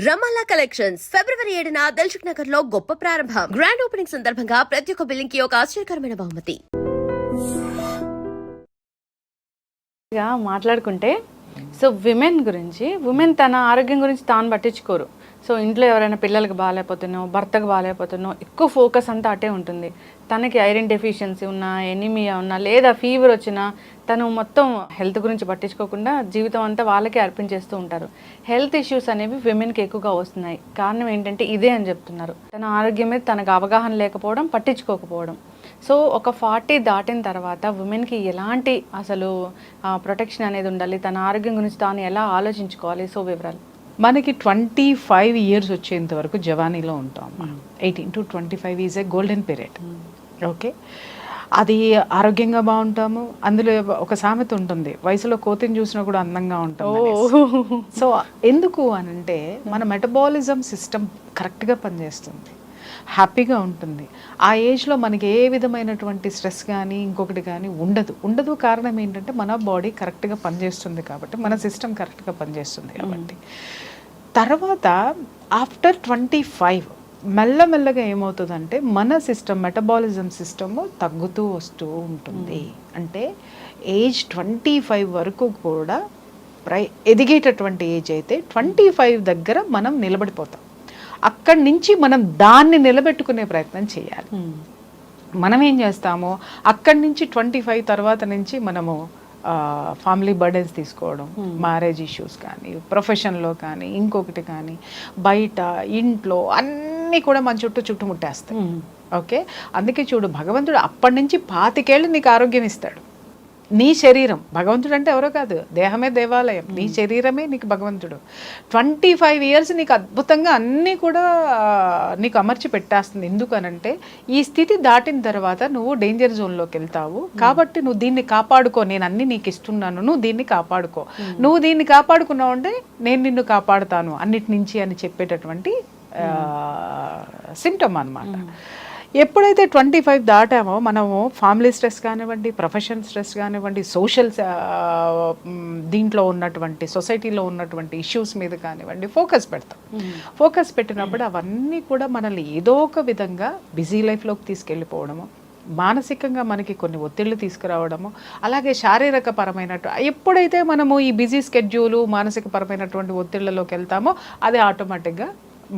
రమాలా collections ఫిబ్రవరి 7న దిల్సుఖ్ నగర్ లో గొప్ప ప్రారంభం. గ్రాండ్ ఓపెనింగ్ సందర్భంగా ప్రతి ఒక్క బిల్లింగ్ కి ఒక ఆశ్చర్యకరమైన బహుమతి. మాట్లాడుకుంటే సో విమెన్ గురించి తన ఆరోగ్యం గురించి తాను పట్టించుకోరు. సో ఇంట్లో ఎవరైనా పిల్లలకు బాగాలేకపోతున్నావు, భర్తకు బాగాలేకపోతున్నావు, ఎక్కువ ఫోకస్ అంతా అటే ఉంటుంది. తనకి ఐరన్ డెఫిషియన్సీ ఉన్నా, ఎనీమియా ఉన్నా, లేదా ఫీవర్ వచ్చినా తను మొత్తం హెల్త్ గురించి పట్టించుకోకుండా జీవితం అంతా వాళ్ళకే అర్పించేస్తూ ఉంటారు. హెల్త్ ఇష్యూస్ అనేవి విమెన్కి ఎక్కువగా వస్తున్నాయి. కారణం ఏంటంటే ఇదే అని చెప్తున్నారు. తన ఆరోగ్యం మీద తనకు అవగాహన లేకపోవడం, పట్టించుకోకపోవడం. సో ఒక 40 దాటిన తర్వాత ఉమెన్కి ఎలాంటి అసలు ప్రొటెక్షన్ అనేది ఉండాలి, తన ఆరోగ్యం గురించి తాను ఎలా ఆలోచించుకోవాలి? సో వివరాలు. మనకి 25 ఇయర్స్ వచ్చేంత వరకు జవానీలో ఉంటాం. 18 to 25 is a golden period. Okay, అది ఆరోగ్యంగా బాగుంటాము. అందులో ఒక సామెత ఉంటుంది, వయసులో కోతిని చూసినా కూడా అందంగా ఉంటాం. సో ఎందుకు అనంటే మన మెటబాలిజం సిస్టమ్ కరెక్ట్గా పనిచేస్తుంది, హ్యాపీగా ఉంటుంది. ఆ ఏజ్లో మనకి ఏ విధమైనటువంటి స్ట్రెస్ కానీ ఇంకొకటి కానీ ఉండదు. కారణం ఏంటంటే మన బాడీ కరెక్ట్గా పనిచేస్తుంది కాబట్టి, మన సిస్టమ్ కరెక్ట్గా పనిచేస్తుంది కాబట్టి. తర్వాత ఆఫ్టర్ 25 మెల్లమెల్లగా ఏమవుతుందంటే మన సిస్టమ్, మెటబాలిజం సిస్టమ్ తగ్గుతూ వస్తూ ఉంటుంది. అంటే ఏజ్ 25 వరకు కూడా ఎదిగేటటువంటి ఏజ్ అయితే 25 దగ్గర మనం నిలబడిపోతాం. అక్కడి నుంచి మనం దాన్ని నిలబెట్టుకునే ప్రయత్నం చేయాలి. మనం ఏం చేస్తామో అక్కడి నుంచి 25 తర్వాత నుంచి మనము ఫ్యామిలీ బర్డెన్స్ తీసుకోవడం, మ్యారేజ్ ఇష్యూస్ కానీ, ప్రొఫెషన్లో కానీ, ఇంకొకటి కానీ, బయట ఇంట్లో అన్నీ కూడా మన చుట్టుముట్టేస్తాయి. ఓకే, అందుకే చూడు, భగవంతుడు అప్పటి నుంచి 25 ఏళ్ళు నీకు ఆరోగ్యం ఇస్తాడు. నీ శరీరం, భగవంతుడు అంటే ఎవరో కాదు, దేహమే దేవాలయం, నీ శరీరమే నీకు భగవంతుడు. 25 ఇయర్స్ నీకు అద్భుతంగా అన్నీ కూడా నీకు అమర్చి పెట్టేస్తుంది. ఎందుకనంటే ఈ స్థితి దాటిన తర్వాత నువ్వు డేంజర్ జోన్లోకి వెళ్తావు కాబట్టి నువ్వు దీన్ని కాపాడుకో, నేను అన్ని నీకు ఇస్తున్నాను, నువ్వు దీన్ని కాపాడుకో. నువ్వు దీన్ని కాపాడుకున్నావు అంటే నేను నిన్ను కాపాడుతాను అన్నిటి నుంచి అని చెప్పేటటువంటి సిమ్టమ్ అన్నమాట. ఎప్పుడైతే 25 దాటామో మనము ఫ్యామిలీ స్ట్రెస్ కానివ్వండి, ప్రొఫెషన్ స్ట్రెస్ కానివ్వండి, సోషల్ దీంట్లో ఉన్నటువంటి సొసైటీలో ఉన్నటువంటి ఇష్యూస్ మీద కానివ్వండి ఫోకస్ పెడతాం. ఫోకస్ పెట్టినప్పుడు అవన్నీ కూడా మనల్ని ఏదో ఒక విధంగా బిజీ లైఫ్లోకి తీసుకెళ్ళిపోవడము, మానసికంగా మనకి కొన్ని ఒత్తిళ్లు తీసుకురావడము, అలాగే శారీరక పరమైనట్టు ఎప్పుడైతే మనము ఈ బిజీ స్కెడ్యూలు మానసిక పరమైనటువంటి ఒత్తిళ్లలోకి వెళ్తామో అది ఆటోమేటిక్గా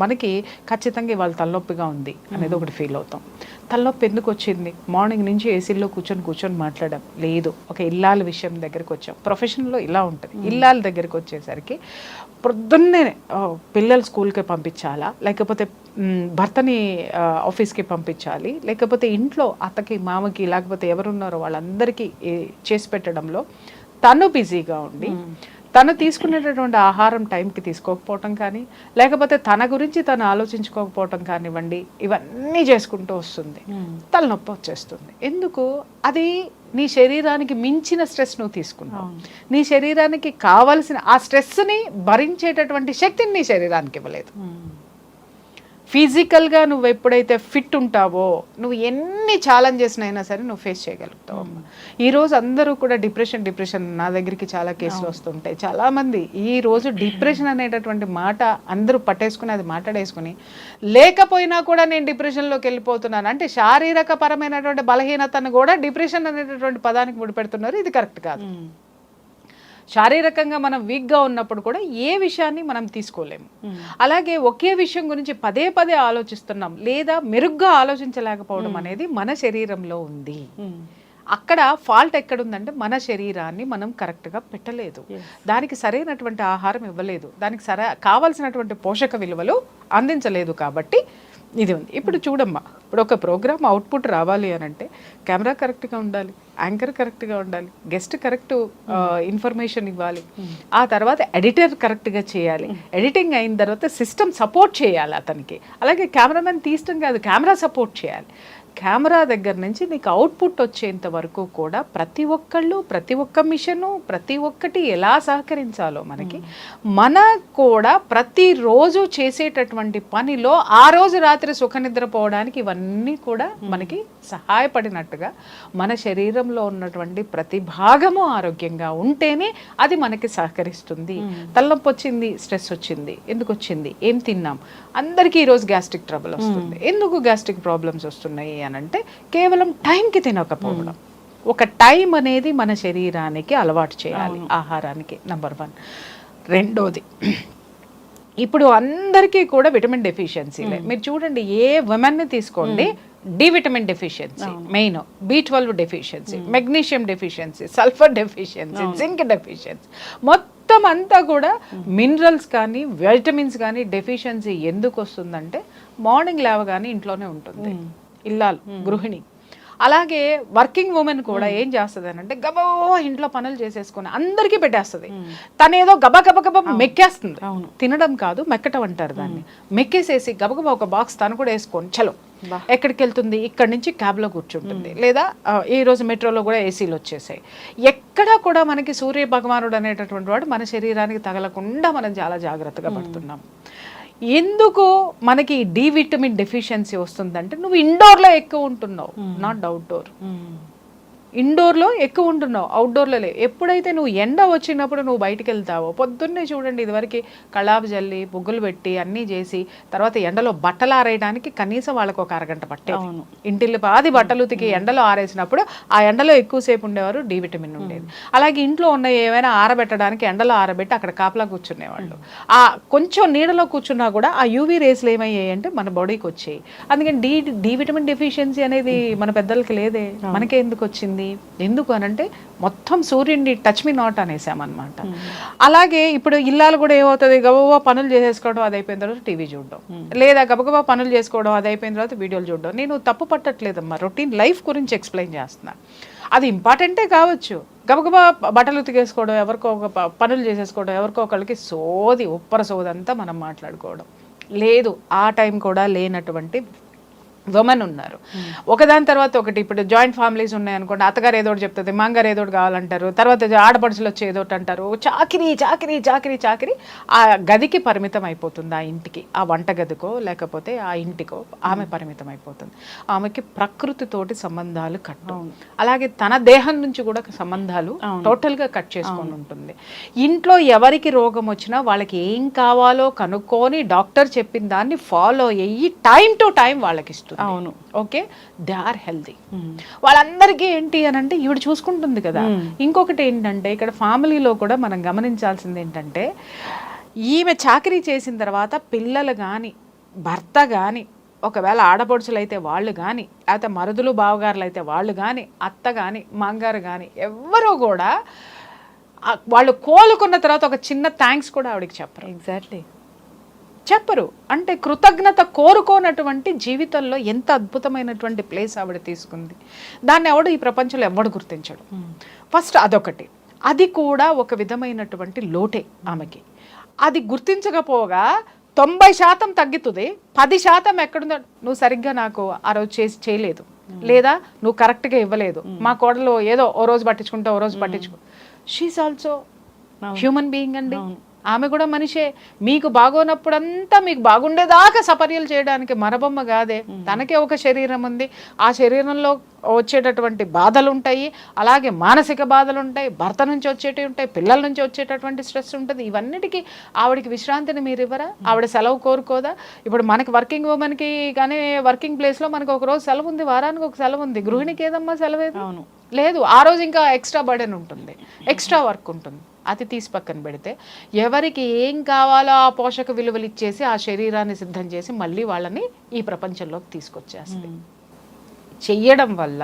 మనకి ఖచ్చితంగా ఇవాళ తలనొప్పిగా ఉంది అనేది ఒకటి ఫీల్ అవుతాం. తలనొప్పి ఎందుకు వచ్చింది? మార్నింగ్ నుంచి ఏసీలో కూర్చొని మాట్లాడడం లేదు. ఒక ఇల్లాల విషయం దగ్గరికి వచ్చాం. ప్రొఫెషన్లో ఇలా ఉంటుంది. ఇల్లాల దగ్గరికి వచ్చేసరికి పొద్దున్నే పిల్లలు స్కూల్కి పంపించాలా, లేకపోతే భర్తని ఆఫీస్కి పంపించాలి, లేకపోతే ఇంట్లో అత్తకి మామకి లేకపోతే ఎవరున్నారో వాళ్ళందరికీ చేసి పెట్టడంలో తను బిజీగా ఉండి తను తీసుకునేటటువంటి ఆహారం టైంకి తీసుకోకపోవటం కానీ, లేకపోతే తన గురించి తను ఆలోచించుకోకపోవటం కానివ్వండి, ఇవన్నీ చేసుకుంటూ వస్తుంది. తలనొప్పి వచ్చేస్తుంది. ఎందుకు? అది నీ శరీరానికి మించిన స్ట్రెస్ నువ్వు తీసుకున్నావు. నీ శరీరానికి కావలసిన ఆ స్ట్రెస్ని భరించేటటువంటి శక్తిని నీ శరీరానికి ఇవ్వలేదు. ఫిజికల్గా నువ్వు ఎప్పుడైతే ఫిట్ ఉంటావో నువ్వు ఎన్ని ఛాలెంజెస్ అయినా సరే నువ్వు ఫేస్ చేయగలుగుతావు. ఈరోజు అందరూ కూడా డిప్రెషన్ నా దగ్గరికి చాలా కేసులు వస్తుంటాయి. చాలామంది ఈరోజు డిప్రెషన్ అనేటటువంటి మాట అందరూ పట్టేసుకుని అది మాట్లాడేసుకుని లేకపోయినా కూడా నేను డిప్రెషన్లోకి వెళ్ళిపోతున్నాను అంటే శారీరక పరమైనటువంటి బలహీనతను కూడా డిప్రెషన్ అనేటటువంటి పదానికి ముడిపెడుతున్నారు. ఇది కరెక్ట్ కాదు. శారీరకంగా మనం వీక్గా ఉన్నప్పుడు కూడా ఏ విషయాన్ని మనం తీసుకోలేము. అలాగే ఒకే విషయం గురించి పదే ఆలోచిస్తున్నాం లేదా మెరుగ్గా ఆలోచించలేకపోవడం అనేది మన శరీరంలో ఉంది. అక్కడ ఫాల్ట్ ఎక్కడుందంటే మన శరీరాన్ని మనం కరెక్ట్గా పెట్టలేదు, దానికి సరైనటువంటి ఆహారం ఇవ్వలేదు, దానికి కావాల్సినటువంటి పోషక విలువలు అందించలేదు కాబట్టి ఇది ఉంది. ఇప్పుడు చూడమ్మా, ఇప్పుడు ఒక ప్రోగ్రామ్ అవుట్పుట్ రావాలి అని అంటే కెమెరా కరెక్ట్గా ఉండాలి, యాంకర్ కరెక్ట్గా ఉండాలి, గెస్ట్ కరెక్ట్ ఇన్ఫర్మేషన్ ఇవ్వాలి, ఆ తర్వాత ఎడిటర్ కరెక్ట్గా చేయాలి, ఎడిటింగ్ అయిన తర్వాత సిస్టమ్ సపోర్ట్ చేయాలి అతనికి, అలాగే కెమెరామెన్ తీయటం కాదు కెమెరా సపోర్ట్ చేయాలి. కెమెరా దగ్గర నుంచి నీకు అవుట్పుట్ వచ్చేంత వరకు కూడా ప్రతి ఒక్కళ్ళు, ప్రతి ఒక్క మిషను, ప్రతి ఒక్కటి ఎలా సహకరించాలో మనకి, మన కూడా ప్రతిరోజు చేసేటటువంటి పనిలో ఆ రోజు రాత్రి సుఖనిద్రపోవడానికి ఇవన్నీ కూడా మనకి సహాయపడినట్టుగా మన శరీరంలో ఉన్నటువంటి ప్రతి భాగము ఆరోగ్యంగా ఉంటేనే అది మనకి సహకరిస్తుంది. తలనొప్పి వచ్చింది, స్ట్రెస్ వచ్చింది, ఎందుకు వచ్చింది, ఏం తిన్నాం, అందరికీ ఈరోజు గ్యాస్ట్రిక్ ట్రబుల్ వస్తుంది. ఎందుకు గ్యాస్ట్రిక్ ప్రాబ్లమ్స్ వస్తున్నాయి అని అంటే కేవలం టైంకి తినకపోవడం. ఒక టైం అనేది మన శరీరానికి అలవాటు చేయాలి, ఆహారానికి. నెంబర్ 1. రెండోది, ఇప్పుడు అందరికీ కూడా విటమిన్ డెఫిషియన్సీలే. మీరు చూడండి, ఏ విమెన్ని తీసుకోండి, D vitamin deficiency main, B12 deficiency, magnesium deficiency, sulphur deficiency, zinc deficiency, మొత్తం అంతా కూడా మినరల్స్ కానీ విటమిన్స్ కానీ డెఫిషియన్సీ ఎందుకు వస్తుందంటే మార్నింగ్ లేవగానే ఇంట్లోనే ఉంటుంది ఇల్లాలు, గృహిణి. అలాగే వర్కింగ్ ఉమెన్ కూడా ఏం చేస్తుంది అని అంటే గబో ఇంట్లో పనులు చేసేసుకొని అందరికీ పెట్టేస్తుంది. తనేదో గబా గబ గబ మెక్కేస్తుంది. తినడం కాదు, మెక్కటం అంటారు దాన్ని. మెక్కేసేసి గబగబా ఒక బాక్స్ తను కూడా వేసుకొని చలో ఎక్కడికి వెళ్తుంది, ఇక్కడి నుంచి క్యాబ్లో కూర్చుంటుంది, లేదా ఈ రోజు మెట్రోలో కూడా ఏసీలు వచ్చేసాయి. ఎక్కడా కూడా మనకి సూర్య భగవానుడు అనేటటువంటి వాడు మన శరీరానికి తగలకుండా మనం చాలా జాగ్రత్తగా పడుతున్నాం. ఎందుకు మనకి డి విటమిన్ డెఫిషియన్సీ వస్తుందంటే నువ్వు ఇండోర్లో ఎక్కువ ఉంటున్నావు, నాట్ అవుట్డోర్. ఇండోర్లో ఎక్కువ ఉంటున్నావు, అవుట్డోర్లో లేవు. ఎప్పుడైతే నువ్వు ఎండ వచ్చినప్పుడు నువ్వు బయటికి వెళ్తావో, పొద్దున్నే చూడండి ఇదివరకు కళాపు జల్లి బొగ్గులు పెట్టి అన్నీ చేసి తర్వాత ఎండలో బట్టలు ఆరేయడానికి కనీసం వాళ్ళకు ఒక అరగంట పట్టేది. ఇంటిల్లి పాది బట్టలు ఉతికి ఎండలో ఆరేసినప్పుడు ఆ ఎండలో ఎక్కువసేపు ఉండేవారు, డి విటమిన్ ఉండేది. అలాగే ఇంట్లో ఉన్న ఏమైనా ఆరబెట్టడానికి ఎండలో ఆరబెట్టి అక్కడ కాపలా కూర్చునేవాళ్ళు. ఆ కొంచెం నీడలో కూర్చున్నా కూడా ఆ యూవీ రేస్లు ఏమయ్యాయి అంటే మన బాడీకి వచ్చాయి. అందుకని డి విటమిన్ డెఫిషియన్సీ అనేది మన పెద్దలకి లేదే, మనకే ఎందుకు వచ్చింది? ఎందుకు అనంటే మొత్తం సూర్యుడిని టచ్ మీ నాట్ అనేసామన్నమాట. అలాగే ఇప్పుడు ఇల్లాలు కూడా ఏమవుతుంది, గబగబా పనులు చేసేసుకోవడం, అది అయిపోయిన తర్వాత టీవీ చూడడం, లేదా గబగబా పనులు చేసుకోవడం, అది అయిపోయిన తర్వాత వీడియోలు చూడడం. నేను తప్పు పట్టట్లేదమ్మా, రొటీన్ లైఫ్ గురించి ఎక్స్ప్లెయిన్ చేస్తున్నా. అది ఇంపార్టెంటే కావచ్చు. గబగబా బట్టలు ఉతికేసుకోవడం, ఎవరికో ఒక పనులు చేసేసుకోవడం, ఎవరికో ఒకళ్ళకి సోది ఉప్పర సోదంతా మనం మాట్లాడుకోవడం లేదు. ఆ టైం కూడా లేనటువంటి ఉమెన్ ఉన్నారు. ఒకదాని తర్వాత ఒకటి. ఇప్పుడు జాయింట్ ఫ్యామిలీస్ ఉన్నాయనుకోండి, అత్తగారు ఏదో ఒకటి చెప్తుంది, మాంగారు ఏదో ఒకటి కావాలంటారు, తర్వాత ఆడపడుచులు వచ్చి ఏదో ఒకటి అంటారు. చాకిరీ చాకిరీ చాకిరీ చాకిరీ ఆ గదికి పరిమితం అయిపోతుంది, ఆ ఇంటికి, ఆ వంట గదికో లేకపోతే ఆ ఇంటికో ఆమె పరిమితం అయిపోతుంది. ఆమెకి ప్రకృతితోటి సంబంధాలు కట్టు, అలాగే తన దేహం నుంచి కూడా సంబంధాలు టోటల్గా కట్ చేసుకొని ఉంటుంది. ఇంట్లో ఎవరికి రోగం వచ్చినా వాళ్ళకి ఏం కావాలో కనుక్కొని డాక్టర్ చెప్పిన దాన్ని ఫాలో అయ్యి టైం టు టైం వాళ్ళకి ఇస్తుంది. అవును, ఓకే, దే ఆర్ హెల్తీ. వాళ్ళందరికీ ఏంటి అని అంటే ఈవిడ చూసుకుంటుంది కదా. ఇంకొకటి ఏంటంటే ఇక్కడ ఫ్యామిలీలో కూడా మనం గమనించాల్సింది ఏంటంటే, ఈమె చాకరీ చేసిన తర్వాత పిల్లలు కానీ భర్త కానీ, ఒకవేళ ఆడపడుచులు అయితే వాళ్ళు కానీ, లేకపోతే మరుదులు బావగారులు అయితే వాళ్ళు కానీ, అత్త కానీ మాంగారు కానీ, ఎవ్వరూ కూడా వాళ్ళు కోలుకున్న తర్వాత ఒక చిన్న థ్యాంక్స్ కూడా ఆవిడకి చెప్పరు. ఎగ్జాక్ట్లీ చెప్పరు. అంటే కృతజ్ఞత కోరుకోనటువంటి జీవితంలో ఎంత అద్భుతమైనటువంటి ప్లేస్ ఆవిడ తీసుకుంది. దాన్ని ఎవడు ఈ ప్రపంచంలో ఎవడు గుర్తించడు. ఫస్ట్ అదొకటి. అది కూడా ఒక విధమైనటువంటి లోటే ఆమెకి. అది గుర్తించకపోగా 90% తగ్గుతుంది, 10% ఎక్కడుందో, నువ్వు సరిగ్గా నాకు ఆ రోజు చేయలేదు, లేదా నువ్వు కరెక్ట్గా ఇవ్వలేదు, మా కోడలు ఏదో ఓ రోజు పట్టించుకుంటా ఓ రోజు పట్టించుకో. షీఈస్ ఆల్సో హ్యూమన్ బీయింగ్ అండి. ఆమె కూడా మనిషే. మీకు బాగోనప్పుడంతా మీకు బాగుండేదాకా సపర్యలు చేయడానికి మరబొమ్మ కాదే. తనకే ఒక శరీరం ఉంది, ఆ శరీరంలో వచ్చేటటువంటి బాధలు ఉంటాయి, అలాగే మానసిక బాధలు ఉంటాయి, భర్త నుంచి వచ్చేటివి ఉంటాయి, పిల్లల నుంచి వచ్చేటటువంటి స్ట్రెస్ ఉంటుంది. ఇవన్నిటికీ ఆవిడకి విశ్రాంతిని మీరు ఇవ్వరా? ఆవిడ సెలవు కోరుకోదా? ఇప్పుడు మనకి వర్కింగ్ ఉమెన్కి కానీ వర్కింగ్ ప్లేస్లో మనకు ఒక రోజు సెలవు ఉంది, వారానికి ఒక సెలవు ఉంది. గృహిణికి ఏదమ్మా సెలవేది? లేదు. ఆ రోజు ఇంకా ఎక్స్ట్రా బర్డెన్ ఉంటుంది, ఎక్స్ట్రా వర్క్ ఉంటుంది. అది తీసి పక్కన పెడితే ఎవరికి ఏం కావాలో ఆ పోషక విలువలు ఇచ్చేసి ఆ శరీరాన్ని సిద్ధం చేసి మళ్ళీ వాళ్ళని ఈ ప్రపంచంలోకి తీసుకొచ్చేస్తుంది. చెయ్యడం వల్ల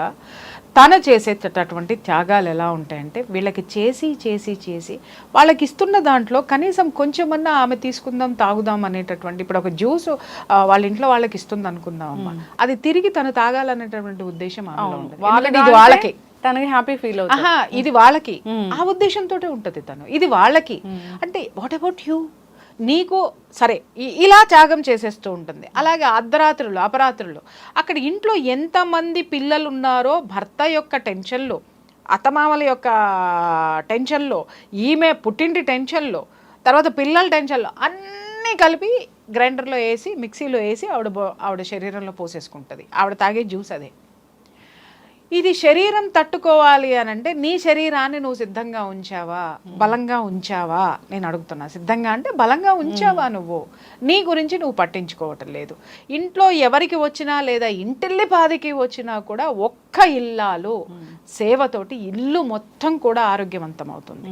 తను చేసేటటువంటి త్యాగాలు ఎలా ఉంటాయంటే, వీళ్ళకి చేసి చేసి చేసి వాళ్ళకి ఇస్తున్న దాంట్లో కనీసం కొంచెమన్నా ఆమె తీసుకుందాం తాగుదాం అనేటటువంటి, ఇప్పుడు ఒక జ్యూస్ వాళ్ళ ఇంట్లో వాళ్ళకి ఇస్తుంది అనుకుందాం అమ్మ, అది తిరిగి తను తాగాలనేటటువంటి ఉద్దేశం ఆమెలో ఉంటుంది. ఇది వాళ్ళకి, తనకి హ్యాపీ ఫీల్ అవుతుంది. ఇది వాళ్ళకి, ఆ ఉద్దేశంతో ఉంటది తను. ఇది వాళ్ళకి అంటే వాట్ అబౌట్ యూ? నీకు సరే ఇలా త్యాగం చేసేస్తూ ఉంటుంది. అలాగే అర్ధరాత్రులు అపరాత్రులు అక్కడ ఇంట్లో ఎంతమంది పిల్లలు ఉన్నారో భర్త యొక్క టెన్షన్లో, అత్తమామల యొక్క టెన్షన్లో, ఈమె పుట్టింటి టెన్షన్లో, తర్వాత పిల్లల టెన్షన్లో అన్నీ కలిపి గ్రైండర్లో వేసి మిక్సీలో వేసి ఆవిడ శరీరంలో పోసేసుకుంటుంది. ఆవిడ తాగే జ్యూస్ అదే. ఇది శరీరం తట్టుకోవాలి అని అంటే నీ శరీరాన్ని నువ్వు సిద్ధంగా ఉంచావా, బలంగా ఉంచావా? నేను అడుగుతున్నా. సిద్ధంగా అంటే బలంగా ఉంచావా? నువ్వు నీ గురించి నువ్వు పట్టించుకోవటం లేదు. ఇంట్లో ఎవరికి వచ్చినా లేదా ఇంటిల్లి పాదికి వచ్చినా కూడా ఒక్క ఇల్లాలు సేవతోటి ఇల్లు మొత్తం కూడా ఆరోగ్యవంతం అవుతుంది.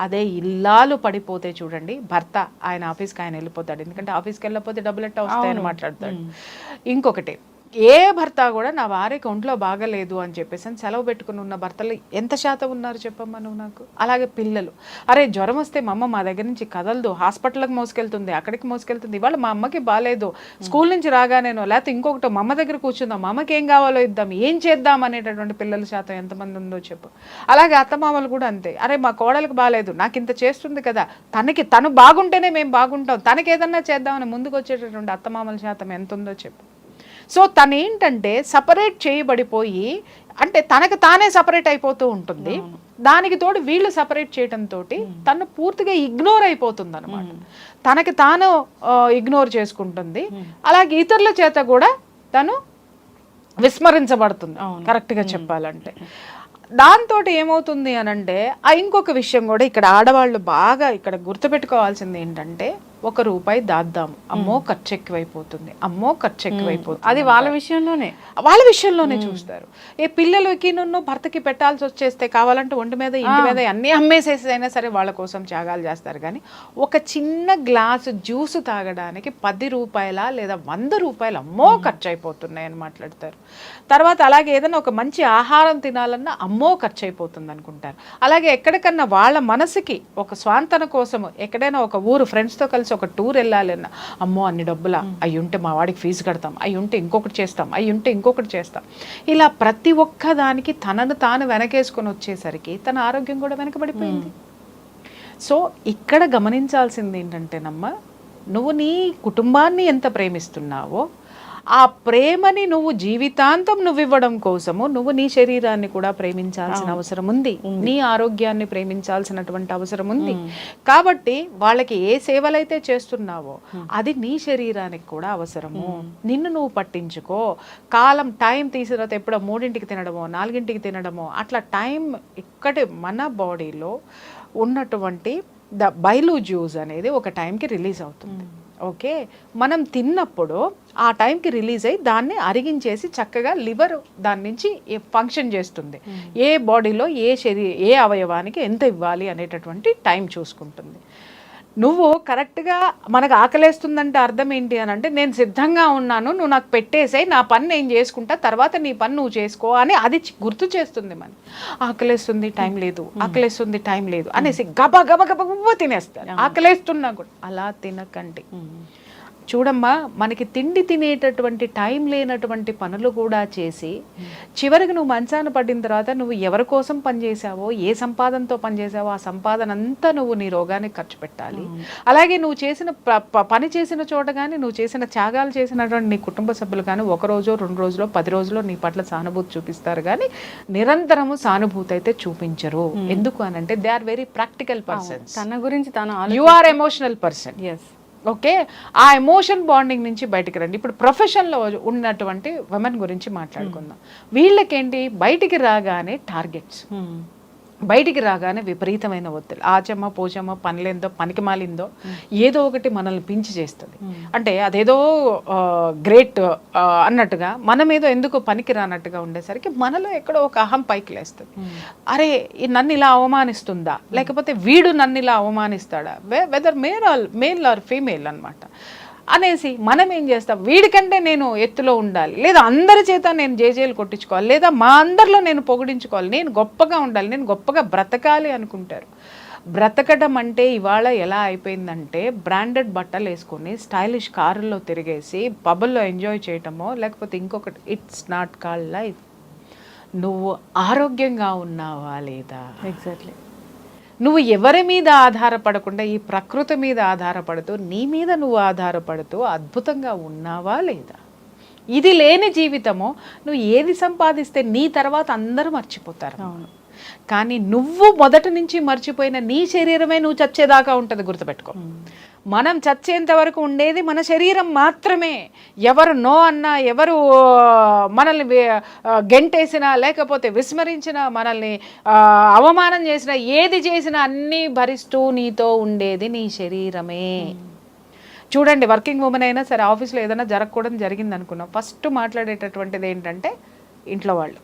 అదే ఇల్లాలు పడిపోతే చూడండి, భర్త ఆయన ఆఫీస్కి ఆయన వెళ్ళిపోతాడు, ఎందుకంటే ఆఫీస్కి వెళ్ళకపోతే డబ్బులు ఎట్టా వస్తాయని మాట్లాడతాడు. ఇంకొకటి, ఏ భర్త కూడా నా భార్యకి ఒంట్లో బాగలేదు అని చెప్పేసి సెలవు పెట్టుకుని ఉన్న భర్తలు ఎంత శాతం ఉన్నారు చెప్పమ్మా నువ్వు నాకు? అలాగే పిల్లలు, అరే జ్వరం వస్తే మా అమ్మ మా దగ్గర నుంచి కదలదు, హాస్పిటల్కి మోసుకెళ్తుంది, అక్కడికి మోసుకెళ్తుంది, ఇవాళ మా అమ్మకి బాగాలేదు, స్కూల్ నుంచి రాగానేనో లేకపోతే ఇంకొకటి మా అమ్మ దగ్గర కూర్చుందాం, మా అమ్మకి ఏం కావాలో ఇద్దాం, ఏం చేద్దాం అనేటటువంటి పిల్లల శాతం ఎంతమంది ఉందో చెప్పు. అలాగే అత్తమామలు కూడా అంతే, అరే మా కోడలకు బాగాలేదు, నాకు ఇంత చేస్తుంది కదా, తను బాగుంటేనే మేము బాగుంటాం, తనకి ఏదన్నా చేద్దామని ముందుకు వచ్చేటటువంటి అత్తమామల శాతం ఎంత ఉందో చెప్పు. సో తను ఏంటంటే సపరేట్ చేయబడిపోయి, అంటే తనకు తానే సపరేట్ అయిపోతూ ఉంటుంది. దానికి తోడు వీళ్ళు సపరేట్ చేయడంతో తను పూర్తిగా ఇగ్నోర్ అయిపోతుంది అనమాట. తనకి తాను ఇగ్నోర్ చేసుకుంటుంది. అలాగే ఇతరుల చేత కూడా తను విస్మరించబడుతుంది కరెక్ట్గా చెప్పాలంటే. దాంతో ఏమవుతుంది అని అంటే, ఇంకొక విషయం కూడా ఇక్కడ ఆడవాళ్ళు బాగా ఇక్కడ గుర్తుపెట్టుకోవాల్సింది ఏంటంటే, ₹1 దాద్దాము, అమ్మో ఖర్చు ఎక్కువైపోతుంది, అమ్మో ఖర్చు ఎక్కువైపోతుంది. అది వాళ్ళ విషయంలోనే చూస్తారు. ఏ పిల్లలకి నన్ను భర్తకి పెట్టాల్సి వచ్చేస్తే కావాలంటే ఒంటి మీద ఇంటి మీద అన్నీ అమ్మేసేసి అయినా సరే వాళ్ళ కోసం త్యాగాలు చేస్తారు. కానీ ఒక చిన్న గ్లాసు జ్యూస్ తాగడానికి ₹10 లేదా ₹100 అమ్మో ఖర్చు అయిపోతున్నాయి అని మాట్లాడతారు. తర్వాత అలాగే ఏదైనా ఒక మంచి ఆహారం తినాలన్నా అమ్మో ఖర్చు అయిపోతుంది అనుకుంటారు. అలాగే ఎక్కడికన్నా వాళ్ళ మనసుకి ఒక స్వాంతన కోసము ఎక్కడైనా ఒక ఊరు ఫ్రెండ్స్తో కలిసి ఒక టూర్ వెళ్ళాలన్నా అమ్మో అన్ని డబ్బులా, అవి ఉంటే మా వాడికి ఫీజు కడతాం, అవి ఉంటే ఇంకొకటి చేస్తాం, అవి ఉంటే ఇంకొకటి చేస్తాం. ఇలా ప్రతి ఒక్క దానికి తనను తాను వెనకేసుకొని వచ్చేసరికి తన ఆరోగ్యం కూడా వెనకబడిపోయింది. సో ఇక్కడ గమనించాల్సింది ఏంటంటేనమ్మా, నువ్వు నీ కుటుంబాన్ని ఎంత ప్రేమిస్తున్నావో ఆ ప్రేమని నువ్వు జీవితాంతం నువ్వు ఇవ్వడం కోసము నువ్వు నీ శరీరాన్ని కూడా ప్రేమించాల్సిన అవసరం ఉంది, నీ ఆరోగ్యాన్ని ప్రేమించాల్సినటువంటి అవసరం ఉంది. కాబట్టి వాళ్ళకి ఏ సేవలైతే చేస్తున్నావో అది నీ శరీరానికి కూడా అవసరము. నిన్ను నువ్వు పట్టించుకో. టైం తీసిన తర్వాత ఎప్పుడో 3ంటికి తినడమో 4ంటికి తినడమో అట్లా టైం ఇక్కడి మన బాడీలో ఉన్నటువంటి బైలు జ్యూస్ అనేది ఒక టైంకి రిలీజ్ అవుతుంది. ఓకే, మనం తిన్నప్పుడు ఆ టైంకి రిలీజ్ అయ్యి దాన్ని అరిగించేసి చక్కగా లివర్ దాని నుంచి ఫంక్షన్ చేస్తుంది. ఏ బాడీలో ఏ అవయవానికి ఎంత ఇవ్వాలి అనేటటువంటి టైం చూసుకుంటుంది. నువ్వు కరెక్ట్గా మనకు ఆకలేస్తుందంటే అర్థం ఏంటి అని అంటే, నేను సిద్ధంగా ఉన్నాను, నువ్వు నాకు పెట్టేసాయి, నా పని నేను చేసుకుంటా, తర్వాత నీ పని నువ్వు చేసుకో అని అది గుర్తు చేస్తుంది. మన ఆకలేస్తుంది టైం లేదు, ఆకలేస్తుంది టైం లేదు అనేసి గబ గబ గబ గబ తినేస్తారు. ఆకలేస్తున్నా కూడా అలా తినకండి. చూడమ్మా, మనకి తిండి తినేటటువంటి టైం లేనటువంటి పనులు కూడా చేసి చివరికి నువ్వు మంచాన పడిన తర్వాత నువ్వు ఎవరి కోసం పనిచేసావో, ఏ సంపాదనతో పనిచేసావో ఆ సంపాదన అంతా నువ్వు నీ రోగానికి ఖర్చు పెట్టాలి. అలాగే నువ్వు చేసిన పని చేసిన చోట కానీ, నువ్వు చేసిన త్యాగాలు చేసినటువంటి నీ కుటుంబ సభ్యులు కానీ 1 రోజు 2 రోజులో 10 రోజులో నీ పట్ల సానుభూతి చూపిస్తారు, కానీ నిరంతరము సానుభూతి అయితే చూపించరు. ఎందుకు అని అంటే they are very practical persons. తన గురించి you are emotional person. Okay, ఆ ఎమోషన్ బాండింగ్ నుంచి బయటికి రండి. ఇప్పుడు ప్రొఫెషన్లో ఉన్నటువంటి ఉమెన్ గురించి మాట్లాడుకుందాం. వీళ్ళకేంటి, బయటికి రాగానే టార్గెట్స్, బయటికి రాగానే విపరీతమైన ఒత్తిడి, ఆచమ్మ పోచమ్మ పనిలేందో పనికి మాలిందో ఏదో ఒకటి మనల్ని పించి చేస్తుంది. అంటే అదేదో గ్రేట్ అన్నట్టుగా మనం ఏదో ఎందుకు పనికి రానట్టుగా ఉండేసరికి మనలో ఎక్కడో ఒక అహం పైకి లేస్తుంది. అరే నన్ను ఇలా అవమానిస్తుందా, లేకపోతే వీడు నన్ను ఇలా అవమానిస్తాడా, వెదర్ మేల్ ఆర్ ఫీమేల్ అనమాట అనేసి మనం ఏం చేస్తాం, వీడికంటే నేను ఎత్తులో ఉండాలి, లేదా అందరి చేత నేను జేజేలు కొట్టించుకోవాలి, లేదా మా అందరిలో నేను పొగిడించుకోవాలి, నేను గొప్పగా ఉండాలి, నేను గొప్పగా బ్రతకాలి అనుకుంటారు. బ్రతకడం అంటే ఇవాళ ఎలా అయిపోయిందంటే, బ్రాండెడ్ బట్టలు వేసుకొని స్టైలిష్ కారుల్లో తిరిగేసి పబ్బుల్లో ఎంజాయ్ చేయటమో లేకపోతే ఇంకొకటి. It's not called life. నువ్వు ఆరోగ్యంగా ఉన్నావా లేదా? ఎగ్జాక్ట్లీ. నువ్వు ఎవరి మీద ఆధారపడకుండా ఈ ప్రకృతి మీద ఆధారపడుతూ నీ మీద నువ్వు ఆధారపడుతూ అద్భుతంగా ఉన్నావా లేదా? ఇది లేని జీవితము నువ్వు ఏది సంపాదిస్తే నీ తర్వాత అందరూ మర్చిపోతారు. అవును. కానీ నువ్వు మొదటి నుంచి మర్చిపోయిన నీ శరీరమే నువ్వు చచ్చేదాకా ఉంటుంది, గుర్తుపెట్టుకో. మనం చచ్చేంత వరకు ఉండేది మన శరీరం మాత్రమే. ఎవరు నో అన్నా, ఎవరు మనల్ని గెంటేసినా, లేకపోతే విస్మరించినా, మనల్ని అవమానం చేసినా, ఏది చేసినా అన్నీ భరిస్తూ నీతో ఉండేది నీ శరీరమే. చూడండి, వర్కింగ్ ఉమెన్ అయినా సరే ఆఫీస్లో ఏదైనా జరగకూడదు జరిగింది అనుకున్నాం, ఫస్ట్ మాట్లాడేటటువంటిది ఏంటంటే ఇంట్లో వాళ్ళు.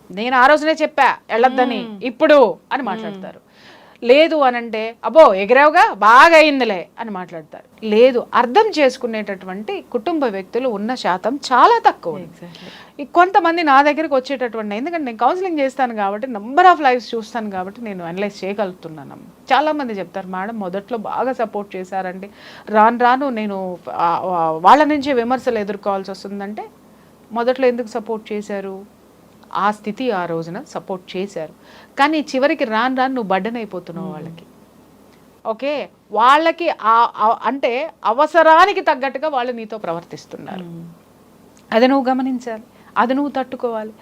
నేను ఆ రోజునే చెప్పా వెళ్ళొద్దని, ఇప్పుడు అని మాట్లాడతారు. లేదు అనంటే అబ్బో ఎగిరావుగా బాగా అయిందిలే అని మాట్లాడతారు. లేదు, అర్థం చేసుకునేటటువంటి కుటుంబ వ్యక్తులు ఉన్న శాతం చాలా తక్కువ. కొంతమంది నా దగ్గరికి వచ్చేటటువంటి, ఎందుకంటే నేను కౌన్సిలింగ్ చేస్తాను కాబట్టి, నంబర్ ఆఫ్ లైఫ్స్ చూస్తాను కాబట్టి నేను అనలైజ్ చేయగలుగుతున్నాను. చాలామంది చెప్తారు, మేడం మొదట్లో బాగా సపోర్ట్ చేశారండి, రాను రాను నేను వాళ్ళ నుంచి విమర్శలు ఎదుర్కోవాల్సి వస్తుందంటే, మొదట్లో ఎందుకు సపోర్ట్ చేశారు? ఆ స్థితి ఆ రోజున సపోర్ట్ చేశారు, కానీ చివరికి రాను రాను నువ్వు బర్డెన్ అయిపోతున్నావు వాళ్ళకి. ఓకే, వాళ్ళకి అంటే అవసరానికి తగ్గట్టుగా వాళ్ళు నీతో ప్రవర్తిస్తున్నారు. అది నువ్వు గమనించాలి, అది నువ్వు తట్టుకోవాలి.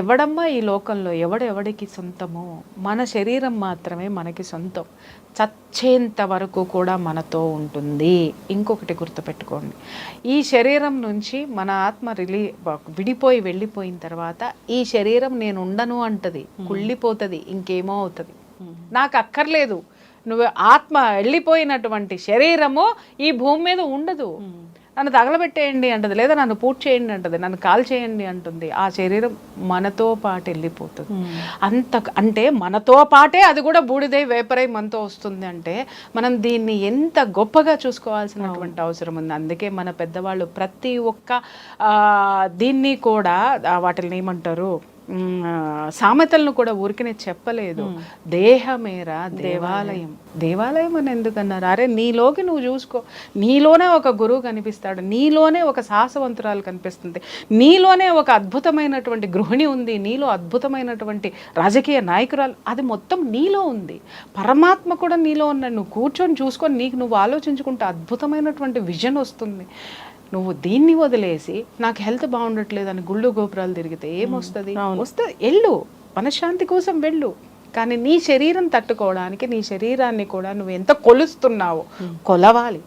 ఎవడమ్మా ఈ లోకంలో ఎవడెవడికి సొంతమో? మన శరీరం మాత్రమే మనకి సొంతం. చచ్చేంత వరకు కూడా మనతో ఉంటుంది. ఇంకొకటి గుర్తుపెట్టుకోండి, ఈ శరీరం నుంచి మన ఆత్మ విడిపోయి వెళ్ళిపోయిన తర్వాత ఈ శరీరం నేను ఉండను అంటది, కుళ్ళిపోతుంది, ఇంకేమో అవుతుంది. నాకు అక్కర్లేదు, నువ్వు ఆత్మ వెళ్ళిపోయినటువంటి శరీరము ఈ భూమి మీద ఉండదు. నన్ను తగలబెట్టేయండి అంటది, లేదా నన్ను పూజ చేయండి అంటది, నన్ను కాల్ చేయండి అంటుంది. ఆ శరీరం మనతో పాటు వెళ్ళిపోతుంది. అంటే మనతో పాటే అది కూడా బూడిదై వేపరై మనతో వస్తుంది. అంటే మనం దీన్ని ఎంత గొప్పగా చూసుకోవాల్సినటువంటి అవసరం ఉంది. అందుకే మన పెద్దవాళ్ళు ప్రతి ఒక్క దీన్ని కూడా వాటిని ఏమంటారు, సామెతలను కూడా ఊరికనే చెప్పలేదు. దేహమేరా దేవాలయం. దేవాలయం అని ఎందుకన్నారు? అరే నీలోకి నువ్వు చూసుకో, నీలోనే ఒక గురువు కనిపిస్తాడు, నీలోనే ఒక సాహసవంతురాలు కనిపిస్తుంది, నీలోనే ఒక అద్భుతమైనటువంటి గృహిణి ఉంది, నీలో అద్భుతమైనటువంటి రాజకీయ నాయకురాలు, అది మొత్తం నీలో ఉంది. పరమాత్మ కూడా నీలో ఉన్నాడు. నువ్వు కూర్చొని చూసుకొని నీకు నువ్వు ఆలోచించుకుంటే అద్భుతమైనటువంటి విజన్ వస్తుంది. నువ్వు దీన్ని వదిలేసి నాకు హెల్త్ బాగుండట్లేదు అని గుళ్ళు గోపురాలు తిరిగితే ఏమొస్తుంది? వస్తే వెళ్ళు, మనశ్శాంతి కోసం వెళ్ళు. కానీ నీ శరీరం తట్టుకోవడానికి నీ శరీరాన్ని కూడా నువ్వు ఎంత కొలుస్తున్నావో కొలవాలి.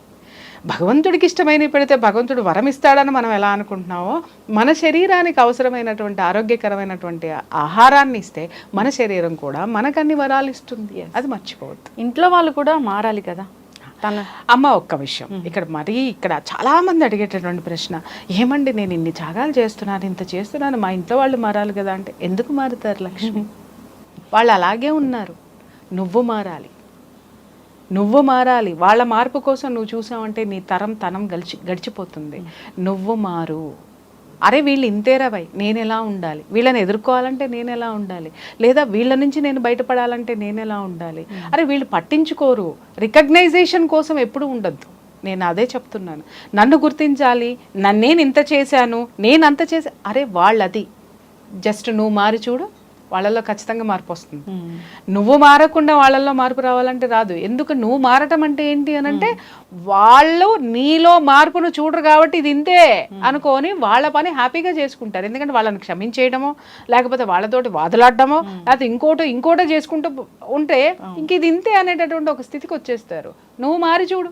భగవంతుడికి ఇష్టమైనవి పెడితే భగవంతుడు వరం ఇస్తాడని మనం ఎలా అనుకుంటున్నావో, మన శరీరానికి అవసరమైనటువంటి ఆరోగ్యకరమైనటువంటి ఆహారాన్ని ఇస్తే మన శరీరం కూడా మనకన్ని వరాలు ఇస్తుంది. అది మర్చిపోవద్దు. ఇంట్లో వాళ్ళు కూడా మారాలి కదా. అమ్మ, ఒక్క విషయం ఇక్కడ చాలా మంది అడిగేటటువంటి ప్రశ్న, ఏమండి నేను ఇన్ని త్యాగాలు చేస్తున్నాను, ఇంత చేస్తున్నాను, మా ఇంట్లో వాళ్ళు మారాలి కదా అంటే, ఎందుకు మారుతారు లక్ష్మి? వాళ్ళు అలాగే ఉన్నారు. నువ్వు మారాలి, నువ్వు మారాలి. వాళ్ళ మార్పు కోసం నువ్వు చూసావంటే నీ తనం గడిచిపోతుంది. నువ్వు మారు. అరే వీళ్ళు ఇంతేరా భయ్, నేను ఎలా ఉండాలి, వీళ్ళని ఎదుర్కోవాలంటే నేను ఎలా ఉండాలి, లేదా వీళ్ళ నుంచి నేను బయటపడాలంటే నేను ఎలా ఉండాలి. అరే వీళ్ళు పట్టించుకోరు, రికగ్నైజేషన్ కోసం ఎప్పుడు ఉండద్దు. నేను అదే చెప్తున్నాను, నన్ను గుర్తించాలి, నేను ఇంత చేశాను, నేను అంత చేశా. అరే వాళ్ళది జస్ట్ నువ్వు మారి చూడు, వాళ్ళల్లో ఖచ్చితంగా మార్పు వస్తుంది. నువ్వు మారకుండా వాళ్ళల్లో మార్పు రావాలంటే రాదు. ఎందుకు? నువ్వు మారటం అంటే ఏంటి అని అంటే, వాళ్ళు నీలో మార్పును చూడరు కాబట్టి ఇది ఇంతే అనుకొని వాళ్ళ పని హ్యాపీగా చేసుకుంటారు. ఎందుకంటే వాళ్ళని క్షమించేయడమో, లేకపోతే వాళ్ళతోటి వాదులాడటమో, లేకపోతే ఇంకోటో చేసుకుంటూ ఉంటే ఇంక ఇది ఇంతే అనేటటువంటి ఒక స్థితికి వచ్చేస్తారు. నువ్వు మారి చూడు,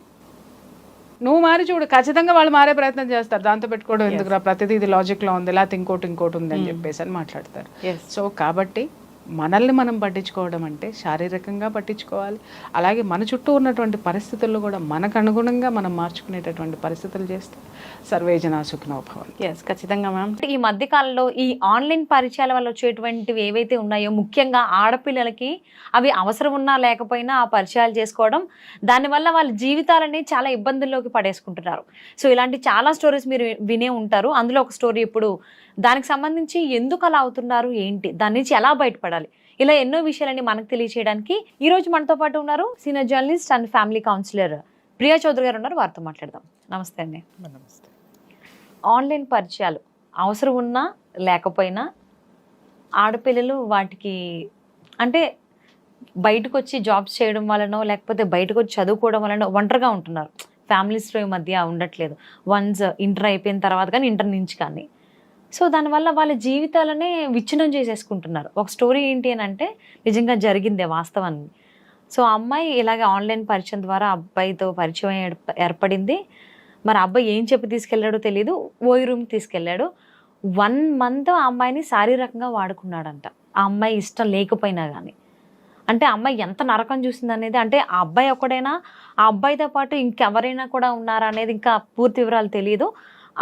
ఖచ్చితంగా వాళ్ళు మారే ప్రయత్నం చేస్తారు. దాంతో పెట్టుకోవడం ఎందుకురా, ప్రతిదీ ఇది లాజిక్లో ఉంది, లేకపోతే ఇంకోటి ఉంది అని చెప్పేసి అని మాట్లాడతారు. సో కాబట్టి మనల్ని మనం పట్టించుకోవడం అంటే శారీరకంగా పట్టించుకోవాలి, అలాగే మన చుట్టూ ఉన్నటువంటి పరిస్థితుల్లో కూడా మనకు అనుగుణంగా మనం మార్చుకునేటటువంటి పరిస్థితులు చేస్తే సర్వే జనా సుఖినో భవంతు. ఎస్, ఖచ్చితంగా మ్యామ్. ఈ మధ్య కాలంలో ఈ ఆన్లైన్ పరిచయాల వల్ల వచ్చేటువంటివి ఏవైతే ఉన్నాయో, ముఖ్యంగా ఆడపిల్లలకి అవి అవసరం ఉన్నా లేకపోయినా ఆ పరిచయాలు చేసుకోవడం, దానివల్ల వాళ్ళ జీవితాలని చాలా ఇబ్బందుల్లోకి పడేసుకుంటున్నారు. సో ఇలాంటి చాలా స్టోరీస్ మీరు వినే ఉంటారు. అందులో ఒక స్టోరీ ఇప్పుడు దానికి సంబంధించి ఎందుకు అలా అవుతున్నారు, ఏంటి, దాని నుంచి ఎలా బయటపడాలి, ఇలా ఎన్నో విషయాలని మనకు తెలియచేయడానికి ఈ రోజు మనతో పాటు ఉన్నారు senior journalist and family counsellor Priya Chaudhary గారు ఉన్నారు. వారితో మాట్లాడదాం. నమస్తే అండి. నమస్తే. ఆన్లైన్ పరిచయాలు అవసరం ఉన్నా లేకపోయినా ఆడపిల్లలు వాటికి అంటే బయటకు వచ్చి జాబ్స్ చేయడం వలనో లేకపోతే బయటకు వచ్చి చదువుకోవడం వలన ఒంటరిగా ఉంటున్నారు. ఫ్యామిలీస్లో ఈ మధ్య ఉండట్లేదు. వన్స్ ఇంటర్ అయిపోయిన తర్వాత కానీ ఇంటర్ నుంచి కానీ. సో దానివల్ల వాళ్ళ జీవితాలనే విచ్ఛిన్నం చేసేసుకుంటున్నారు. ఒక స్టోరీ ఏంటి అని అంటే నిజంగా జరిగిందే వాస్తవాన్ని. సో ఆ అమ్మాయి ఇలాగే ఆన్లైన్ పరిచయం ద్వారా అబ్బాయితో పరిచయం ఏర్పడింది. మరి అబ్బాయి ఏం చెప్పి తీసుకెళ్ళాడో తెలియదు, ఓయి రూమ్కి తీసుకెళ్ళాడు. 1 month ఆ అమ్మాయిని శారీరకంగా వాడుకున్నాడంట, ఆ అమ్మాయి ఇష్టం లేకపోయినా కానీ. అంటే ఆ అమ్మాయి ఎంత నరకం చూసింది అనేది, అంటే ఆ అబ్బాయి ఒక్కడైనా, ఆ అబ్బాయితో పాటు ఇంకెవరైనా కూడా ఉన్నారా అనేది ఇంకా పూర్తి వివరాలు తెలియదు.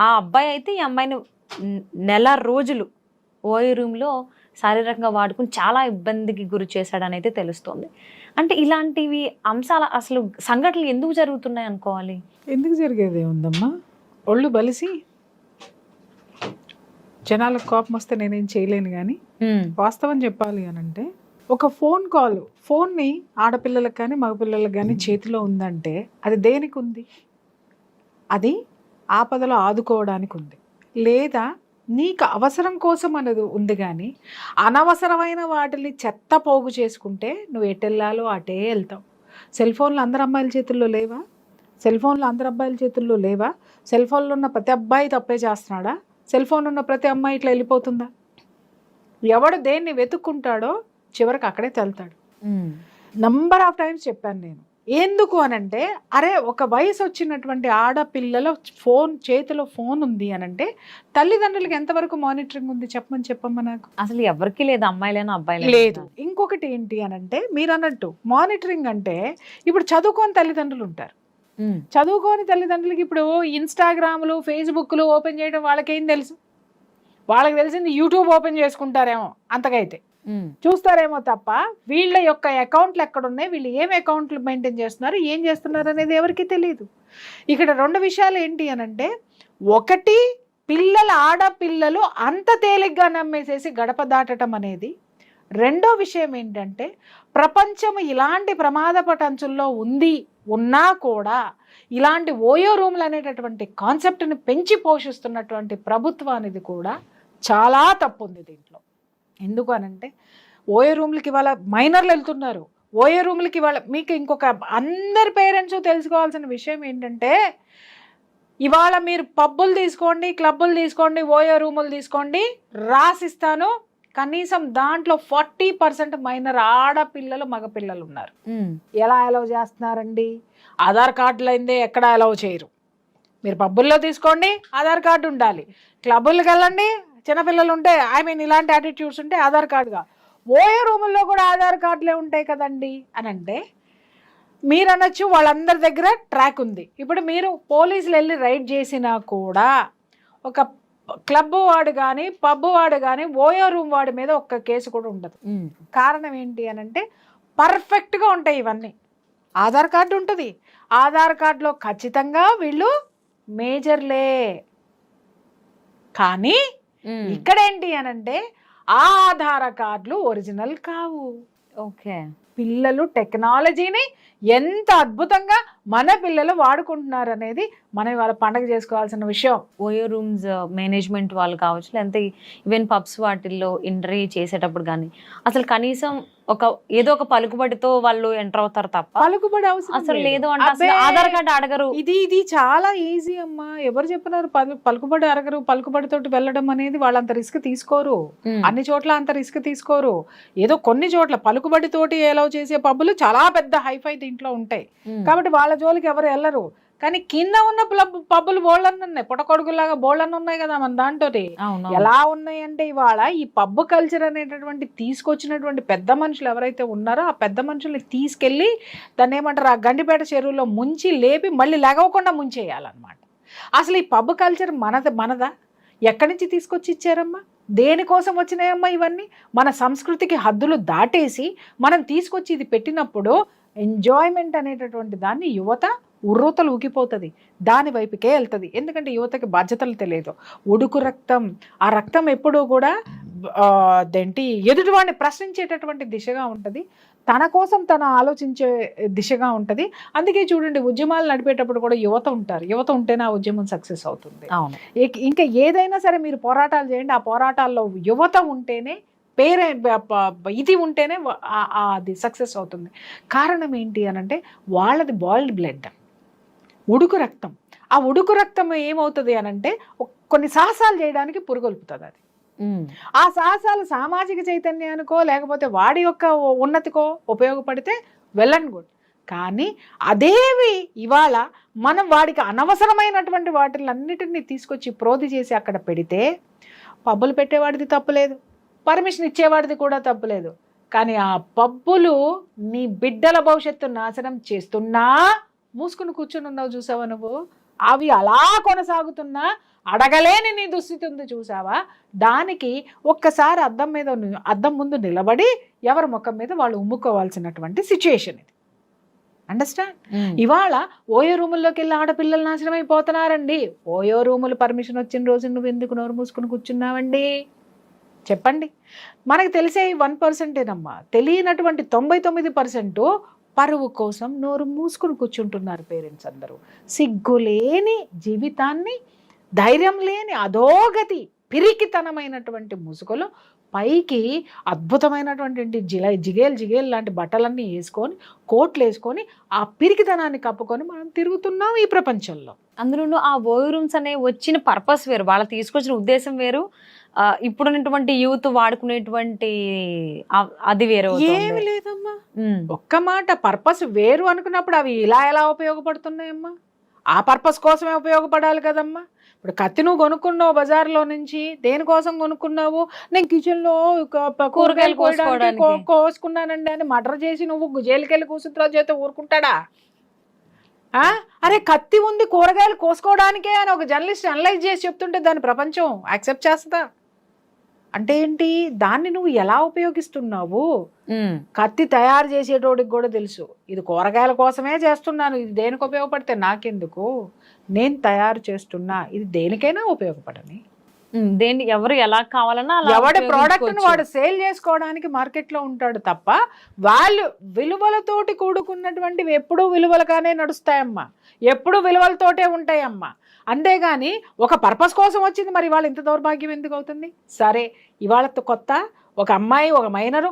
ఆ అబ్బాయి అయితే ఈ అమ్మాయిని నెల రోజులు ఓయి రూమ్లో శారీరకంగా వాడుకుని చాలా ఇబ్బందికి గురి చేశాడని అయితే తెలుస్తోంది. అంటే ఇలాంటివి అంశాలు అసలు సంఘటనలు ఎందుకు జరుగుతున్నాయి అనుకోవాలి? ఎందుకు జరిగేది ఉందమ్మా, ఒళ్ళు బలిసి జనాలకు కోపం వస్తే నేనేం చేయలేను. కానీ వాస్తవం చెప్పాలి అని అంటే, ఒక ఫోన్ కాల్, ఫోన్ని ఆడపిల్లలకు కానీ మగపిల్లలకు కానీ చేతిలో ఉందంటే అది దేనికి ఉంది? అది ఆపదలో ఆదుకోవడానికి ఉంది, లేదా నీకు అవసరం కోసం అనేది ఉంది. కానీ అనవసరమైన వాటిని చెత్త పోగు చేసుకుంటే నువ్వు ఎటు వెళ్ళాలో అటే వెళ్తావు. సెల్ ఫోన్లు అందరు అమ్మాయిల చేతుల్లో లేవా? సెల్ ఫోన్లు అందరు అబ్బాయిల చేతుల్లో లేవా? సెల్ ఫోన్లో ఉన్న ప్రతి అబ్బాయి తప్పే చేస్తున్నాడా? సెల్ ఫోన్ ఉన్న ప్రతి అమ్మాయి ఇట్లా వెళ్ళిపోతుందా? ఎవడు దేన్ని వెతుక్కుంటాడో చివరికి అక్కడే వెళ్తాడు. నంబర్ ఆఫ్ టైమ్స్ చెప్పాను నేను. ఎందుకు అనంటే, అరే ఒక వయసు వచ్చినటువంటి ఆడపిల్లల ఫోన్ చేతిలో ఫోన్ ఉంది అనంటే తల్లిదండ్రులకి ఎంతవరకు మానిటరింగ్ ఉంది చెప్పమ్మా నాకు. అసలు ఎవరికి లేదు, అమ్మాయిలైనా అబ్బాయిలైనా లేదు. ఇంకొకటి ఏంటి అనంటే, మీరు అన్నట్టు మానిటరింగ్ అంటే ఇప్పుడు చదువుకోని తల్లిదండ్రులు ఉంటారు. చదువుకోని తల్లిదండ్రులకి ఇప్పుడు ఇన్స్టాగ్రామ్లు ఫేస్బుక్లు ఓపెన్ చేయడం వాళ్ళకేం తెలుసు? వాళ్ళకి తెలిసింది యూట్యూబ్ ఓపెన్ చేసుకుంటారేమో, అంతకైతే చూస్తారేమో తప్ప వీళ్ళ యొక్క అకౌంట్లు ఎక్కడున్నాయి, వీళ్ళు ఏం అకౌంట్లు మెయింటైన్ చేస్తున్నారు, ఏం చేస్తున్నారు అనేది ఎవరికి తెలియదు. ఇక్కడ 2 విషయాలు ఏంటి అనంటే, ఒకటి ఆడపిల్లలు అంత తేలిగ్గా నమ్మేసేసి గడప దాటడం అనేది. రెండో విషయం ఏంటంటే, ప్రపంచం ఇలాంటి ప్రమాదపటంచుల్లో ఉన్నా కూడా ఇలాంటి ఓయో రూమ్లు అనేటటువంటి కాన్సెప్ట్ని పెంచి పోషిస్తున్నటువంటి ప్రభుత్వానికి కూడా చాలా తప్పు ఉంది దీంట్లో. ఎందుకు అనంటే, ఓయో రూమ్లకి ఇవాళ మైనర్లు వెళ్తున్నారు. ఓయో రూమ్లకి ఇవాళ మీకు ఇంకొక అందరి పేరెంట్స్ తెలుసుకోవాల్సిన విషయం ఏంటంటే, ఇవాళ మీరు పబ్బులు తీసుకోండి, క్లబ్బులు తీసుకోండి, ఓయో రూములు తీసుకోండి, రాసిస్తాను, కనీసం దాంట్లో 40% మైనర్ ఆడపిల్లలు మగపిల్లలు ఉన్నారు. ఎలా అలౌ చేస్తున్నారండి? ఆధార్ కార్డులు అయిందే ఎక్కడ అలౌ చేయరు. మీరు పబ్బుల్లో తీసుకోండి, ఆధార్ కార్డు ఉండాలి. క్లబ్బులకు వెళ్ళండి, చిన్నపిల్లలు ఉంటే ఇలాంటి యాటిట్యూడ్స్ ఉంటే ఆధార్ కార్డుగా. ఓయో రూముల్లో కూడా ఆధార్ కార్డులే ఉంటాయి కదండి అని అంటే, మీరు అనొచ్చు వాళ్ళందరి దగ్గర ట్రాక్ ఉంది. ఇప్పుడు మీరు పోలీసులు వెళ్ళి రైడ్ చేసినా కూడా ఒక క్లబ్ వాడు కానీ పబ్ వాడు కానీ ఓయో రూమ్ వాడి మీద ఒక్క కేసు కూడా ఉండదు. కారణం ఏంటి అని అంటే, పర్ఫెక్ట్గా ఉంటాయి ఇవన్నీ. ఆధార్ కార్డు ఉంటుంది, ఆధార్ కార్డులో ఖచ్చితంగా వీళ్ళు మేజర్లే. కానీ ఇక్కడేంటి అనంటే, ఆ ఆధార్ కార్డులు ఒరిజినల్ కావు. ఓకే, పిల్లలు టెక్నాలజీని ఎంత అద్భుతంగా మన పిల్లలు వాడుకుంటున్నారు అనేది మనం ఇవాళ పండగ చేసుకోవాల్సిన విషయం. ఓయో రూమ్స్ మేనేజ్మెంట్ వాళ్ళు కావచ్చు, లేదంటే ఈవెన్ పబ్స్ వాటిల్లో ఎంట్రీ చేసేటప్పుడు కానీ అసలు కనీసం ఏదో ఒక పలుకుబడితో వాళ్ళు ఎంటర్ అవుతారు తప్ప పలుకుబడి అవసరం అసలు లేదు అంటే అసలు ఆధార్ కార్డు అడగరు. ఇది చాలా ఈజీ అమ్మా. ఎవరు చెప్పినారు పలుకుబడి అడగరు? పలుకుబడితోటి వెళ్ళడం అనేది వాళ్ళు అంత రిస్క్ తీసుకోరు. అన్ని చోట్ల అంత రిస్క్ తీసుకోరు. ఏదో కొన్ని చోట్ల పలుకుబడితోటి అలౌ చేసే పబ్బులు చాలా పెద్ద హైఫై దీంట్లో ఉంటాయి కాబట్టి వాళ్ళ జోలికి ఎవరు వెళ్ళరు. కానీ కింద ఉన్న పబ్బులు బోళ్ళన్ని ఉన్నాయి, పుట్టకొడుకులాగా బోళ్ళన్ని ఉన్నాయి కదా మన దాంతో. ఎలా ఉన్నాయి అంటే, ఇవాళ ఈ పబ్బు కల్చర్ అనేటటువంటి తీసుకొచ్చినటువంటి పెద్ద మనుషులు ఎవరైతే ఉన్నారో ఆ పెద్ద మనుషుల్ని తీసుకెళ్ళి దాన్ని ఏమంటారు, ఆ గండిపేట చెరువులో ముంచి లేపి మళ్ళీ లెగవకుండా ముంచేయాలన్నమాట. అసలు ఈ పబ్బు కల్చర్ మనదా? ఎక్కడి నుంచి తీసుకొచ్చి ఇచ్చారమ్మా? దేనికోసం వచ్చినాయమ్మా ఇవన్నీ? మన సంస్కృతికి హద్దులు దాటేసి మనం తీసుకొచ్చి ఇది పెట్టినప్పుడు ఎంజాయ్మెంట్ అనేటటువంటి దాన్ని యువత ఉర్రూతలు ఊగిపోతుంది, దాని వైపుకే వెళ్తుంది. ఎందుకంటే యువతకి బాధ్యతలు తెలియదు. ఉడుకు రక్తం, ఆ రక్తం ఎప్పుడూ కూడా ఎదుటివాడిని ప్రశ్నించేటటువంటి దిశగా ఉంటుంది, తన కోసం తన ఆలోచించే దిశగా ఉంటుంది. అందుకే చూడండి, ఉద్యమాలు నడిపేటప్పుడు కూడా యువత ఉంటారు. యువత ఉంటేనే ఆ ఉద్యమం సక్సెస్ అవుతుంది. ఇంకా ఏదైనా సరే మీరు పోరాటాలు చేయండి, ఆ పోరాటాల్లో యువత ఉంటేనే ఇది ఉంటేనే అది సక్సెస్ అవుతుంది. కారణం ఏంటి అని అంటే వాళ్ళది బాయిల్డ్ బ్లడ్, ఉడుకు రక్తం. ఆ ఉడుకు రక్తం ఏమవుతుంది అని అంటే కొన్ని సాహసాలు చేయడానికి పురుగొల్పుతుంది అది. ఆ సాహసాలు సామాజిక చైతన్యానికో లేకపోతే వాడి యొక్క ఉన్నతికో ఉపయోగపడితే వెల్ అండ్ గుడ్. కానీ అదేవి ఇవాళ మనం వాడికి అనవసరమైనటువంటి వాటిలన్నిటిని తీసుకొచ్చి ప్రోధి చేసి అక్కడ పెడితే పబ్బులు పెట్టేవాడిది తప్పులేదు, పర్మిషన్ ఇచ్చేవాడిది కూడా తప్పులేదు. కానీ ఆ పబ్బులు నీ బిడ్డల భవిష్యత్తు నాశనం చేస్తున్నా మూసుకుని కూర్చుని ఉన్నావు చూసావా నువ్వు, అవి అలా కొనసాగుతున్నా అడగలేని నీ దుస్థితి ఉంది చూసావా. దానికి ఒక్కసారి అద్దం ముందు నిలబడి ఎవరి ముఖం మీద వాళ్ళు ఉమ్ముకోవాల్సినటువంటి సిచ్యుయేషన్ ఇది. అండర్స్టాండ్? ఇవాళ ఓయో రూముల్లోకి వెళ్ళి ఆడపిల్లలు నాశనం అయిపోతున్నారండి. ఓయో రూములు పర్మిషన్ వచ్చిన రోజు నువ్వు ఎందుకు నోరు మూసుకుని కూర్చున్నావండి చెప్పండి. మనకు తెలిసే 1%ఏనమ్మా, తెలియనటువంటి 99% పరువు కోసం నోరు మూసుకుని కూర్చుంటున్నారు పేరెంట్స్ అందరూ. సిగ్గులేని జీవితాన్ని, ధైర్యం లేని అధోగతి, పిరికితనమైనటువంటి ముసుగులో పైకి అద్భుతమైనటువంటి జిగేల్ లాంటి బట్టలన్నీ వేసుకొని, కోట్లు వేసుకొని, ఆ పిరికితనాన్ని కప్పుకొని మనం తిరుగుతున్నాం ఈ ప్రపంచంలో. అందులోనూ ఆ ఓయో రూమ్స్ అనే వచ్చిన పర్పస్ వేరు, వాళ్ళు తీసుకొచ్చిన ఉద్దేశం వేరు, ఇప్పుడున్నటువంటి యూత్ వాడుకునేటువంటి అది వేరు. ఏమి లేదమ్మా, ఒక్క మాట, పర్పస్ వేరు అనుకున్నప్పుడు అవి ఇలా ఎలా ఉపయోగపడుతున్నాయమ్మా? ఆ పర్పస్ కోసమే ఉపయోగపడాలి కదమ్మా. ఇప్పుడు కత్తి నువ్వు కొనుక్కున్నావు బజార్లో నుంచి, దేనికోసం కొనుక్కున్నావు? నేను కిచెన్లో కూరగాయలు కోసుకున్నానండి అని మర్డర్ చేసి నువ్వు జైలుకెళ్ళి కూర్చుంటున్నావు చేత ఊరుకుంటాడా? అరే కత్తి ఉంది కూరగాయలు కోసుకోవడానికే అని ఒక జర్నలిస్ట్ అనలైజ్ చేసి చెప్తుంటే దాన్ని ప్రపంచం యాక్సెప్ట్ చేస్తుందా? అంటే ఏంటి, దాన్ని నువ్వు ఎలా ఉపయోగిస్తున్నావు? కత్తి తయారు చేసేటోడికి కూడా తెలుసు ఇది కూరగాయల కోసమే చేస్తున్నాను, ఇది దేనికి ఉపయోగపడితే నాకెందుకు, నేను తయారు చేస్తున్నా, ఇది దేనికైనా ఉపయోగపడని. దేన్ని ఎవరు ఎలా కావాలన్నా ఎవడి ప్రోడక్ట్ను వాడు సేల్ చేసుకోవడానికి మార్కెట్లో ఉంటాడు తప్ప విలువలతోటి కూడుకున్నటువంటివి ఎప్పుడూ విలువలుగానే నడుస్తాయమ్మా, ఎప్పుడూ విలువలతోటే ఉంటాయమ్మా. అంతేగాని ఒక పర్పస్ కోసం వచ్చింది మరి ఇవాళ ఇంత దౌర్భాగ్యం ఎందుకు అవుతుంది? సరే ఇవాళతో కొత్త ఒక అమ్మాయి, ఒక మైనరు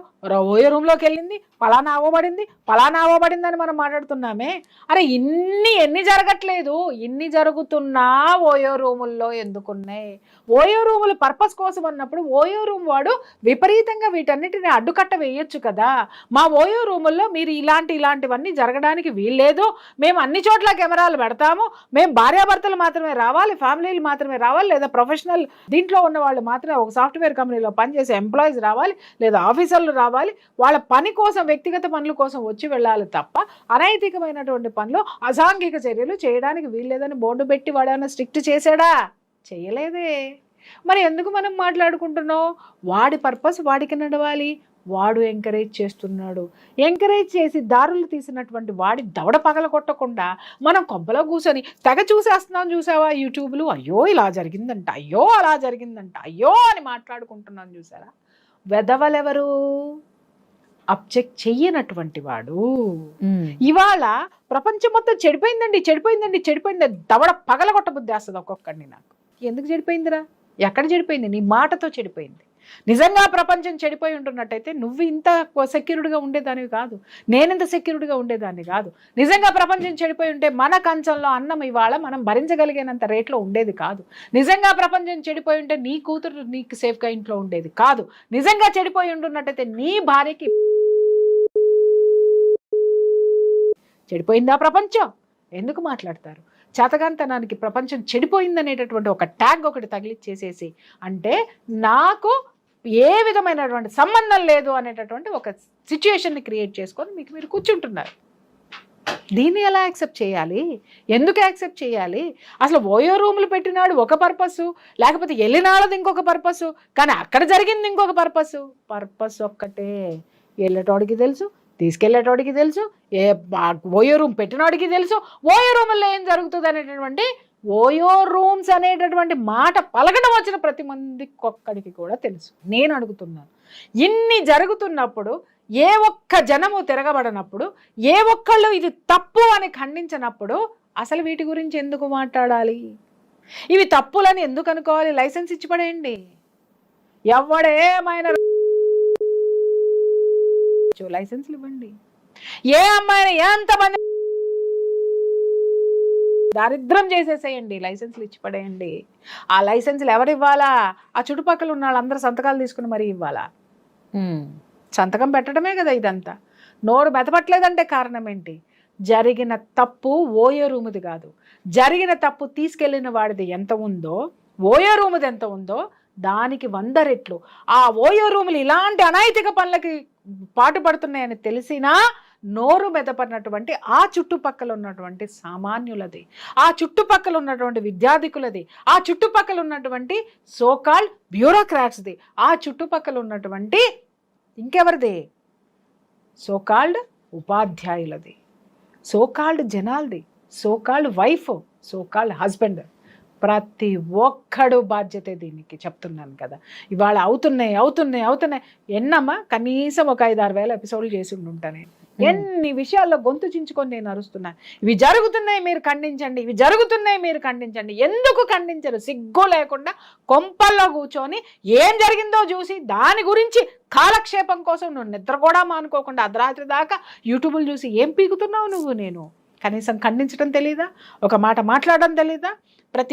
ఓయో రూమ్లోకి వెళ్ళింది, పలానా అవ్వబడింది అని మనం మాట్లాడుతున్నామే. అరే ఎన్ని జరగట్లేదు, ఇన్ని జరుగుతున్నా ఓయో రూముల్లో ఎందుకున్నాయి? ఓయో రూములు పర్పస్ కోసం అన్నప్పుడు ఓయో రూమ్ వాడు విపరీతంగా వీటన్నిటిని అడ్డుకట్ట వేయొచ్చు కదా. మా ఓయో రూముల్లో మీరు ఇలాంటివన్నీ జరగడానికి వీల్లేదు, మేము అన్ని చోట్ల కెమెరాలు పెడతాము, మేము భార్యాభర్తలు మాత్రమే రావాలి, ఫ్యామిలీలు మాత్రమే రావాలి, లేదా ప్రొఫెషనల్ దీంట్లో ఉన్న వాళ్ళు మాత్రమే, ఒక సాఫ్ట్వేర్ కంపెనీలో పనిచేసే ఎంప్లాయీస్ రావాలి, లేదా ఆఫీసర్లు రావాలి, వాళ్ళ పని కోసం వ్యక్తిగత పనుల కోసం వచ్చి వెళ్ళాలి తప్ప అనైతికమైనటువంటి పనులు, అసాంఘిక చర్యలు చేయడానికి వీల్లేదని బోర్డు పెట్టి వాడేమైనా స్ట్రిక్ట్ చేశాడా? చేయలేదే. మరి ఎందుకు మనం మాట్లాడుకుంటున్నాం? వాడి పర్పస్ వాడికి నడవాలి, వాడు ఎంకరేజ్ చేస్తున్నాడు. ఎంకరేజ్ చేసి దారులు తీసినటువంటి వాడి దవడ పగల కొట్టకుండా మనం కొంపలో కూర్చొని తెగ చూసేస్తున్నాం చూసావా యూట్యూబ్లు. అయ్యో ఇలా జరిగిందంట, అయ్యో అలా జరిగిందంట, అయ్యో అని మాట్లాడుకుంటున్నాం చూసారా. వెదవలెవరు? అబ్జెక్ట్ చెయ్యనటువంటి వాడు. ఇవాళ ప్రపంచం మొత్తం చెడిపోయింది దవడ పగలగొట్ట బుద్ధి వేస్తుంది ఒక్కొక్కడిని నాకు. ఎందుకు చెడిపోయిందిరా? ఎక్కడ చెడిపోయింది? నీ మాటతో చెడిపోయింది. నిజంగా ప్రపంచం చెడిపోయి ఉంటున్నట్టయితే నువ్వు ఇంత సెక్యూర్డ్గా ఉండేదానివి కాదు, నేనింత సెక్యూర్డ్గా ఉండేదాన్ని కాదు. నిజంగా ప్రపంచం చెడిపోయి ఉంటే మన కంచంలో అన్నం ఇవాళ మనం భరించగలిగినంత రేట్లో ఉండేది కాదు. నిజంగా ప్రపంచం చెడిపోయి ఉంటే నీ కూతురు నీకు సేఫ్గా ఇంట్లో ఉండేది కాదు. నిజంగా చెడిపోయి ఉంటున్నట్టయితే నీ భార్యకి చెడిపోయిందా ప్రపంచం? ఎందుకు మాట్లాడతారు? చేతగాంతనానికి ప్రపంచం చెడిపోయిందనేటటువంటి ఒక ట్యాగ్ ఒకటి తగిలిచ్చేసేసి, అంటే నాకు ఏ విధమైనటువంటి సంబంధం లేదు అనేటటువంటి ఒక సిచ్యుయేషన్ని క్రియేట్ చేసుకొని మీరు కూర్చుంటున్నారు. దీన్ని ఎలా యాక్సెప్ట్ చేయాలి? ఎందుకు యాక్సెప్ట్ చేయాలి? అసలు ఓయో రూములు పెట్టినాడు ఒక పర్పస్, లేకపోతే వెళ్ళినాడది ఇంకొక పర్పస్, కానీ అక్కడ జరిగింది ఇంకొక పర్పస్ ఒక్కటే. వెళ్ళేటోడికి తెలుసు, తీసుకెళ్లేటోడికి తెలుసు, ఓయో రూమ్ పెట్టినోడికి తెలుసు, ఓయో రూముల్లో ఏం జరుగుతుంది అనేటటువంటి ఓయో రూమ్స్ అనేటటువంటి మాట పలకడం వచ్చిన ప్రతి మందికి ఒక్కడికి కూడా తెలుసు. నేను అడుగుతున్నాను, ఇన్ని జరుగుతున్నప్పుడు ఏ ఒక్క జనము తిరగబడినప్పుడు, ఏ ఒక్కళ్ళు ఇది తప్పు అని ఖండించినప్పుడు అసలు వీటి గురించి ఎందుకు మాట్లాడాలి? ఇవి తప్పులని ఎందుకు అనుకోవాలి? లైసెన్స్ ఇచ్చి పడేయండి. ఎవడేమైనా లైసెన్స్లు ఇవ్వండి. ఏ అమ్మాయిని ఎంతమంది దారిద్రం చేసేసేయండి, లైసెన్స్లు ఇచ్చి పడేయండి. ఆ లైసెన్స్లు ఎవరు ఇవ్వాలా? ఆ చుట్టుపక్కల ఉన్న వాళ్ళందరూ సంతకాలు తీసుకుని మరీ ఇవ్వాలా? సంతకం పెట్టడమే కదా ఇదంతా. నోరు మెదపట్లేదంటే కారణం ఏంటి? జరిగిన తప్పు ఓయో రూముది కాదు, జరిగిన తప్పు తీసుకెళ్లిన వాడిది ఎంత ఉందో, ఓయో రూముది ఎంత ఉందో దానికి 100 రెట్లు. ఆ ఓయో రూములు ఇలాంటి అనైతిక పనులకి పాటుపడుతున్నాయని తెలిసినా నోరు మెదపడినటువంటి ఆ చుట్టుపక్కల ఉన్నటువంటి సామాన్యులది, ఆ చుట్టుపక్కల ఉన్నటువంటి విద్యార్థికులది, ఆ చుట్టుపక్కల ఉన్నటువంటి సోకాల్డ్ బ్యూరోక్రాట్స్ది, ఆ చుట్టుపక్కల ఉన్నటువంటి ఇంకెవరిది? సోకాల్డ్ ఉపాధ్యాయులది, సోకాల్డ్ జనాలది, సోకాల్డ్ వైఫ్, సోకాల్డ్ హస్బెండ్. ప్రతి ఒక్కడు బాధ్యతే దీనికి చెప్తున్నాను కదా. ఇవాళ అవుతున్నాయి ఎన్నమ్మా, కనీసం ఒక 5-6 వేల ఎపిసోడ్లు చేసి ఉంటాను. ఎన్ని విషయాల్లో గొంతు చించుకొని నేను అరుస్తున్నాను. ఇవి జరుగుతున్నాయి మీరు ఖండించండి, ఇవి జరుగుతున్నాయి మీరు ఖండించండి. ఎందుకు ఖండించరు? సిగ్గు లేకుండా కొంపల్లో కూర్చొని ఏం జరిగిందో చూసి దాని గురించి కాలక్షేపం కోసం నువ్వు నిద్ర కూడా మానుకోకుండా అర్ధరాత్రి దాకా యూట్యూబ్లు చూసి ఏం పీకుతున్నావు నువ్వు? నేను కనీసం ఖండించడం తెలీదా? ఒక మాట మాట్లాడడం తెలీదా?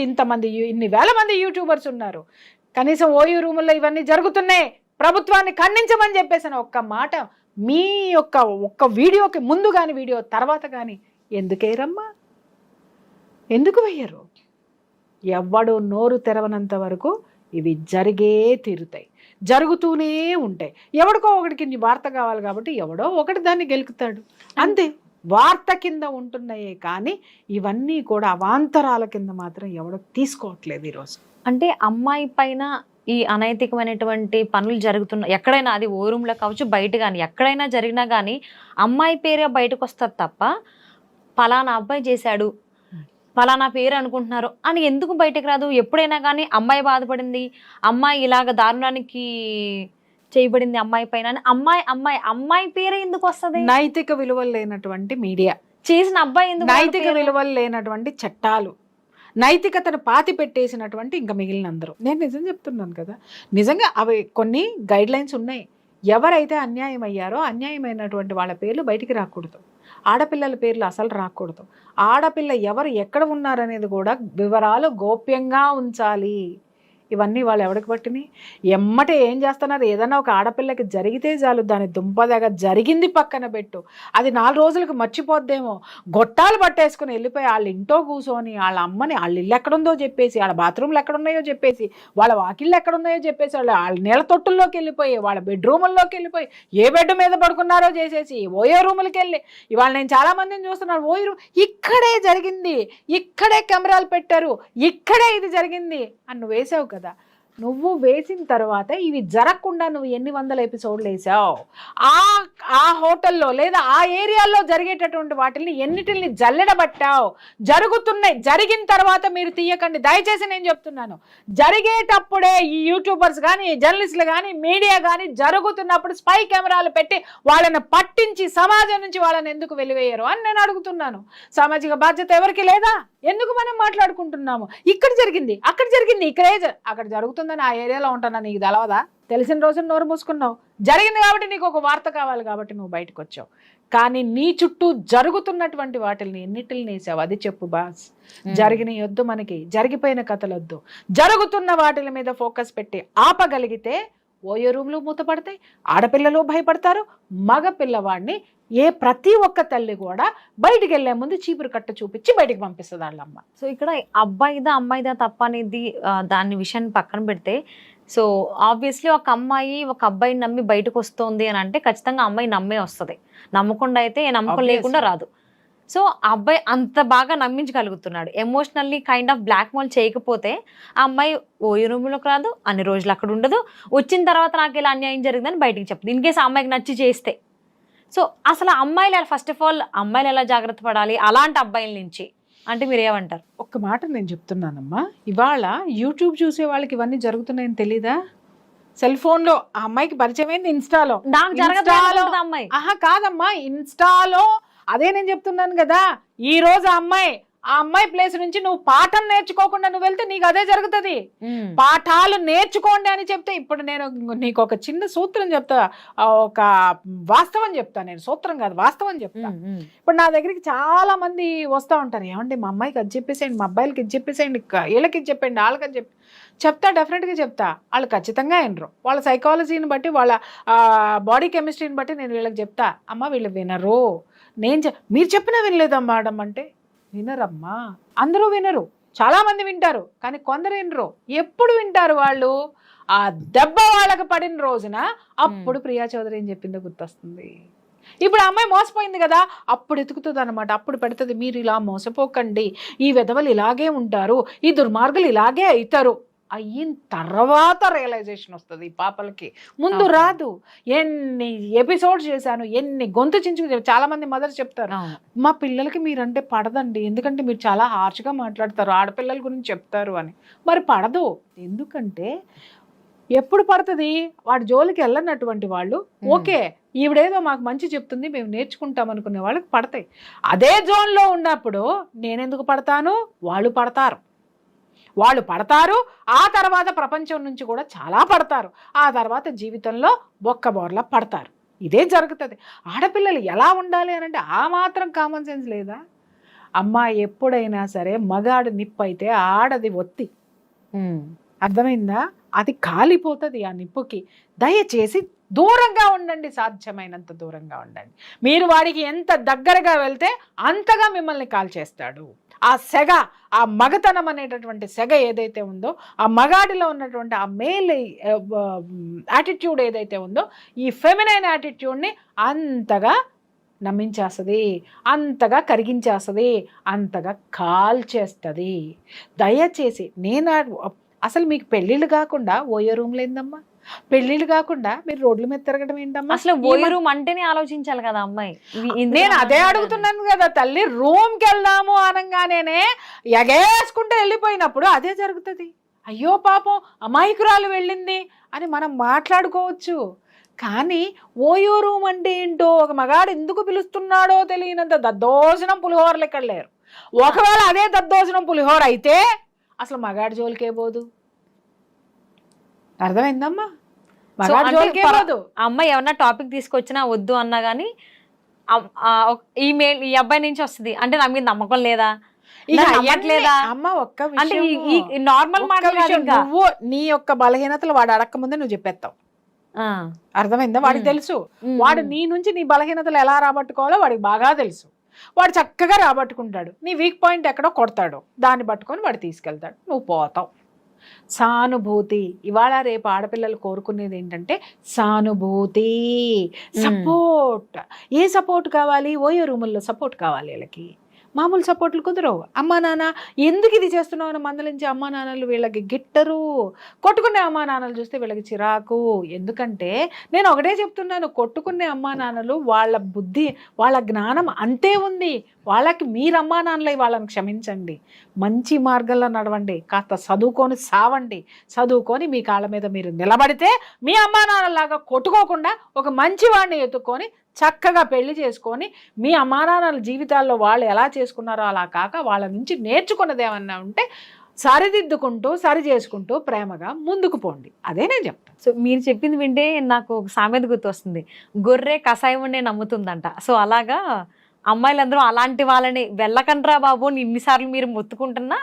ఇంతమంది ఇన్ని వేల మంది యూట్యూబర్స్ ఉన్నారు, కనీసం ఓయూ రూముల్లో ఇవన్నీ జరుగుతున్నాయి, ప్రభుత్వాన్ని ఖండించమని చెప్పేసిన ఒక్క మాట మీ ఒక్క వీడియోకి ముందు కానీ వీడియో తర్వాత కానీ ఎందుకేరమ్మా? ఎందుకు వెయ్యరు? ఎవడు నోరు తెరవనంత వరకు ఇవి జరిగే తీరుతాయి, జరుగుతూనే ఉంటాయి. ఎవడికో ఒకటికి నీ వార్త కావాలి కాబట్టి ఎవడో ఒకటి దాన్ని గెలుకుతాడు, అంతే. వార్త కింద ఉంటున్నాయే కానీ ఇవన్నీ కూడా అవాంతరాల కింద మాత్రం ఎవడో తీసుకోవట్లేదు ఈరోజు. అంటే అమ్మాయి పైన ఈ అనైతికమైనటువంటి పనులు జరుగుతున్నాయి ఎక్కడైనా, అది ఓ రూమ్లో కావచ్చు, బయట కానీ ఎక్కడైనా జరిగినా కానీ అమ్మాయి పేరే బయటకు వస్తుంది తప్ప పలానా అబ్బాయి చేశాడు, పలానా పేరు అనుకుంటున్నారు అని ఎందుకు బయటకు రాదు? ఎప్పుడైనా కానీ అమ్మాయి బాధపడింది, అమ్మాయి ఇలాగ దారుణానికి చేయబడింది అమ్మాయి పైన, అమ్మాయి పేరే ఎందుకు వస్తుంది? నైతిక విలువలు లేనటువంటి మీడియా, చేసిన అబ్బాయి ఎందుకు, నైతిక విలువలు లేనటువంటి చట్టాలు, నైతికతను పాతి పెట్టేసినటువంటి ఇంకా మిగిలిన అందరూ. నేను నిజం చెప్తున్నాను కదా, నిజంగా అవి కొన్ని గైడ్ లైన్స్ ఉన్నాయి. ఎవరైతే అన్యాయం అయ్యారో అన్యాయమైనటువంటి వాళ్ళ పేర్లు బయటికి రాకూడదు, ఆడపిల్లల పేర్లు అసలు రాకూడదు, ఆడపిల్ల ఎవరు ఎక్కడ ఉన్నారనేది కూడా వివరాలు గోప్యంగా ఉంచాలి. ఇవన్నీ వాళ్ళు ఎవరికి పట్టినాయి? ఎమ్మటే ఏం చేస్తున్నారు? ఏదైనా ఒక ఆడపిల్లకి జరిగితే చాలు దాని దుంపదగా జరిగింది పక్కన పెట్టు, అది 4 రోజులకు మర్చిపోద్దేమో, గొట్టాలు పట్టేసుకుని వెళ్ళిపోయి వాళ్ళ ఇంట్లో కూర్చొని వాళ్ళ అమ్మని వాళ్ళ ఇల్లు ఎక్కడుందో చెప్పేసి, వాళ్ళ బాత్రూమ్లు ఎక్కడున్నాయో చెప్పేసి, వాళ్ళ వాకిళ్ళు ఎక్కడున్నాయో చెప్పేసి, వాళ్ళ నీళ్ళ తొట్టుల్లోకి వెళ్ళిపోయి, వాళ్ళ బెడ్రూముల్లోకి వెళ్ళిపోయి, ఏ బెడ్ మీద పడుకున్నారో చేసేసి ఓయో రూములకి వెళ్ళి, ఇవాళ నేను చాలా మందిని చూస్తున్నాను, ఓయో రూమ్ ఇక్కడే జరిగింది, ఇక్కడే కెమెరాలు పెట్టారు, ఇక్కడే ఇది జరిగింది అని నువ్వు వేసావు కదా. నువ్వు వేసిన తర్వాత ఇవి జరగకుండా నువ్వు ఎన్ని 100 ఎపిసోడ్లు వేసావు? ఆ హోటల్లో లేదా ఆ ఏరియాలో జరిగేటటువంటి వాటిని ఎన్నిటిని జల్లెడబట్టావు? జరుగుతున్నాయి, జరిగిన తర్వాత మీరు తీయకండి దయచేసి, నేను చెప్తున్నాను. జరిగేటప్పుడే ఈ యూట్యూబర్స్ కానీ, జర్నలిస్టులు కానీ, మీడియా కానీ జరుగుతున్నప్పుడు స్పై కెమెరాలు పెట్టి వాళ్ళని పట్టించి సమాజం నుంచి వాళ్ళని ఎందుకు వెలివేయరు అని నేను అడుగుతున్నాను. సామాజిక బాధ్యత ఎవరికి లేదా? ఎందుకు మనం మాట్లాడుకుంటున్నాము? ఇక్కడ జరిగింది, అక్కడ జరిగింది, ఇక్కడే అక్కడ జరుగుతుందని ఆ ఏరియాలో ఉంటున్నా, నీకు తెలవదా? తెలిసిన రోజున నోరు మూసుకున్నావు. జరిగింది కాబట్టి నీకు ఒక వార్త కావాలి కాబట్టి నువ్వు బయటకు వచ్చావు, కానీ నీ చుట్టూ జరుగుతున్నటువంటి వాటిని ఎన్నిటిని వేసావు? అది చెప్పు బాస్. జరిగిన వద్దు, మనకి జరిగిపోయిన కథలు వద్దు, జరుగుతున్న వాటిల మీద ఫోకస్ పెట్టి ఆపగలిగితే ఓయో రూమ్లు మూతపడతాయి, ఆడపిల్లలు భయపడతారు, మగ పిల్లవాడిని ప్రతి ఒక్క తల్లి కూడా బయటికి వెళ్లే ముందు చీపురు కట్ట చూపించి బయటికి పంపిస్తుంది వాళ్ళమ్మ. సో ఇక్కడ అబ్బాయిదా అమ్మాయిదా తప్ప అనేది దాని విషయాన్ని పక్కన పెడితే, సో ఆబ్వియస్లీ ఒక అమ్మాయి ఒక అబ్బాయిని నమ్మి బయటకు వస్తుంది అని అంటే ఖచ్చితంగా అమ్మాయి నమ్మే వస్తుంది, నమ్మకుండా అయితే నమ్మకం లేకుండా రాదు. సో ఆ అబ్బాయి అంత బాగా నమ్మించగలుగుతున్నాడు, emotionally kind of blackmail చేయకపోతే ఆ అమ్మాయి ఓయో రూమ్లోకి రాదు, అన్ని రోజులు అక్కడ ఉండదు, వచ్చిన తర్వాత నాకు ఇలా అన్యాయం జరిగిందని బయటికి చెప్తుంది. ఇన్ కేసు ఆ అమ్మాయికి నచ్చి చేస్తే. సో అసలు అమ్మాయిలు ఫస్ట్ ఆఫ్ ఆల్ అమ్మాయిలు ఎలా జాగ్రత్త పడాలి అలాంటి అబ్బాయిల నుంచి అంటే మీరు ఏమంటారు? ఒక్క మాట నేను చెప్తున్నానమ్మా, ఇవాళ యూట్యూబ్ చూసే వాళ్ళకి ఇవన్నీ జరుగుతున్నాయని తెలీదా? సెల్ ఫోన్ లో ఆ అమ్మాయికి పరిచయం అయింది ఇన్స్టాలో. అమ్మాయి కాదమ్మా, ఇన్స్టాలో అదే నేను చెప్తున్నాను కదా. ఈ రోజు ఆ అమ్మాయి ఆ అమ్మాయి ప్లేస్ నుంచి నువ్వు పాఠం నేర్చుకోకుండా నువ్వు వెళ్తే నీకు అదే జరుగుతుంది. పాఠాలు నేర్చుకోండి అని చెప్తే, ఇప్పుడు నేను నీకు ఒక చిన్న సూత్రం చెప్తా, ఒక వాస్తవం చెప్తా. నేను సూత్రం కాదు, వాస్తవం చెప్తా. ఇప్పుడు నా దగ్గరికి చాలా మంది వస్తూ ఉంటారు, ఏమండి మా అమ్మాయికి అది చెప్పేసేయండి, మా అబ్బాయిలకి ఇది చెప్పేసేయండి, వీళ్ళకి ఇది చెప్పండి, వాళ్ళకి అది చెప్తా. డెఫినెట్గా చెప్తా. వాళ్ళు ఖచ్చితంగా వినరు. వాళ్ళ సైకాలజీని బట్టి, వాళ్ళ బాడీ కెమిస్ట్రీని బట్టి నేను వీళ్ళకి చెప్తా. అమ్మ వీళ్ళు వినరు, మీరు చెప్పినా వినలేదమ్మా మేడం అంటే, వినరమ్మా. అందరూ వినరు, చాలా మంది వింటారు, కానీ కొందరు వినరు. ఎప్పుడు వింటారు వాళ్ళు? ఆ దెబ్బ వాళ్ళకి పడిన రోజున అప్పుడు ప్రియా చౌదరి ఏం చెప్పిందో గుర్తొస్తుంది. ఇప్పుడు అమ్మాయి మోసపోయింది కదా, అప్పుడు ఎతుకుతుంది అనమాట. అప్పుడు పెడుతుంది, మీరు ఇలా మోసపోకండి, ఈ విధవలు ఇలాగే ఉంటారు, ఈ దుర్మార్గులు ఇలాగే అవుతారు. అయిన తర్వాత రియలైజేషన్ వస్తుంది ఈ పాపలకి, ముందు రాదు. ఎన్ని ఎపిసోడ్స్ చేశాను, ఎన్ని గొంతు చించుకు. చాలా మంది మదర్ చెప్తారు, మా పిల్లలకి మీరంటే పడదండి, ఎందుకంటే మీరు చాలా హార్ష్గా మాట్లాడతారు, ఆడపిల్లల గురించి చెప్తారు అని. మరి పడదు, ఎందుకంటే ఎప్పుడు పడుతుంది? వాడి జోలికి వెళ్ళనటువంటి వాళ్ళు, ఓకే ఈవిడేదో మాకు మంచి చెప్తుంది, మేము నేర్చుకుంటాం అనుకునే వాళ్ళకి పడతాయి. అదే జోన్లో ఉన్నప్పుడు నేనెందుకు పడతాను? వాళ్ళు పడతారు. ఆ తర్వాత ప్రపంచం నుంచి కూడా చాలా పడతారు. ఆ తర్వాత జీవితంలో బొక్కబోర్లా పడతారు. ఇదే జరుగుతుంది. ఆడపిల్లలు ఎలా ఉండాలి అని అంటే ఆ మాత్రం కామన్ సెన్స్ లేదా? అమ్మ ఎప్పుడైనా సరే మగాడు నిప్పు అయితే ఆడది ఒత్తి, అర్థమైందా? అది కాలిపోతుంది ఆ నిప్పుకి. దయచేసి దూరంగా ఉండండి, సాధ్యమైనంత దూరంగా ఉండండి. మీరు వాడికి ఎంత దగ్గరగా వెళ్తే అంతగా మిమ్మల్ని కాల్చేస్తాడు. ఆ సెగ, ఆ మగతనం అనేటటువంటి సెగ ఏదైతే ఉందో, ఆ మగాడిలో ఉన్నటువంటి ఆ మేల్ యాటిట్యూడ్ ఏదైతే ఉందో, ఈ ఫెమినైన్ యాటిట్యూడ్ని అంతగా నమ్మించేస్తుంది, అంతగా కరిగించేస్తుంది, అంతగా కాల్చేస్తుంది. దయచేసి అసలు మీకు పెళ్ళిళ్ళు కాకుండా ఓయో రూమ్లు ఏందమ్మా? పెళ్ళిళ్ళు కాకుండా మీరు రోడ్ల మీద తిరగడం ఏంటమ్మా? అసలు ఓయో రూమ్ అంటేనే ఆలోచించాలి కదా అమ్మాయి. నేను అదే అడుగుతున్నాను కదా తల్లి. రూమ్కి వెళ్దాము అనగానే ఎగేసుకుంటూ వెళ్ళిపోయినప్పుడు అదే జరుగుతుంది. అయ్యో పాపం అమాయకురాలు వెళ్ళింది అని మనం మాట్లాడుకోవచ్చు. కానీ ఓయో రూమ్ అంటే ఏంటో, ఒక మగాడు ఎందుకు పిలుస్తున్నాడో తెలియనంత దద్దోజనం పులిహోరలు ఇక్కడ లేరు. ఒకవేళ అదే దద్దోజనం పులిహోర అయితే అసలు మగాడి జోలికే పోదు. అర్థమైందమ్మా? మగాడి జోలికే పోదు. అమ్మాయి ఏమన్నా టాపిక్ తీసుకొచ్చినా వద్దు అన్నా గానీ ఈ అబ్బాయి నుంచి వస్తుంది అంటే నా మీద నమ్మకం లేదా, అమ్మ ఒక్క అంటే నార్మల్ నువ్వు నీ యొక్క బలహీనతలు వాడు అడక్క ముందే నువ్వు చెప్పేస్తావు. అర్థమైందా? వాడికి తెలుసు. వాడు నీ నుంచి నీ బలహీనతలు ఎలా రాబట్టుకోవాలో వాడికి బాగా తెలుసు. వాడు చక్కగా రాబట్టుకుంటాడు. నీ వీక్ పాయింట్ ఎక్కడో కొడతాడు, దాన్ని పట్టుకొని వాడు తీసుకెళ్తాడు, నువ్వు పోతావు. సానుభూతి. ఇవాళ రేపు ఆడపిల్లలు కోరుకునేది ఏంటంటే సానుభూతి, సపోర్ట్. ఏ సపోర్ట్ కావాలి? ఓయో రూముల్లో సపోర్ట్ కావాలి వీళ్ళకి. మామూలు సపోర్ట్లు కుదరవు. అమ్మా నాన్న ఎందుకు ఇది చేస్తున్నావు అని మందలించే అమ్మా నాన్నలు వీళ్ళకి గిట్టరు. కొట్టుకునే అమ్మా నాన్నలు చూస్తే వీళ్ళకి చిరాకు. ఎందుకంటే నేను ఒకటే చెప్తున్నాను, కొట్టుకునే అమ్మా నాన్నలు వాళ్ళ బుద్ధి, వాళ్ళ జ్ఞానం అంతే ఉంది. వాళ్ళకి మీరు అమ్మా నాన్నలై వాళ్ళని క్షమించండి, మంచి మార్గంలో నడవండి, కాస్త చదువుకొని సావండి. చదువుకొని మీ కాళ్ళ మీద మీరు నిలబడితే మీ అమ్మా నాన్నలాగా కొట్టుకోకుండా ఒక మంచి వాడిని ఎత్తుక్కొని చక్కగా పెళ్లి చేసుకొని మీ అమ్మానాన్నల జీవితాల్లో వాళ్ళు ఎలా చేసుకున్నారో అలా కాక వాళ్ళ నుంచి నేర్చుకున్నది ఏమన్నా ఉంటే సరిదిద్దుకుంటూ సరి చేసుకుంటూ ప్రేమగా ముందుకు పోండి. అదే నేను చెప్తాను. సో మీరు చెప్పింది వింటే నాకు ఒక సామెత గుర్తొస్తుంది, గొర్రె కషాయం ఉండే నమ్ముతుందంట. సో అలాగా అమ్మాయిలందరూ అలాంటి వాళ్ళని వెళ్ళకండ్రా బాబు ఇన్నిసార్లు మీరు మొత్తుకుంటున్నా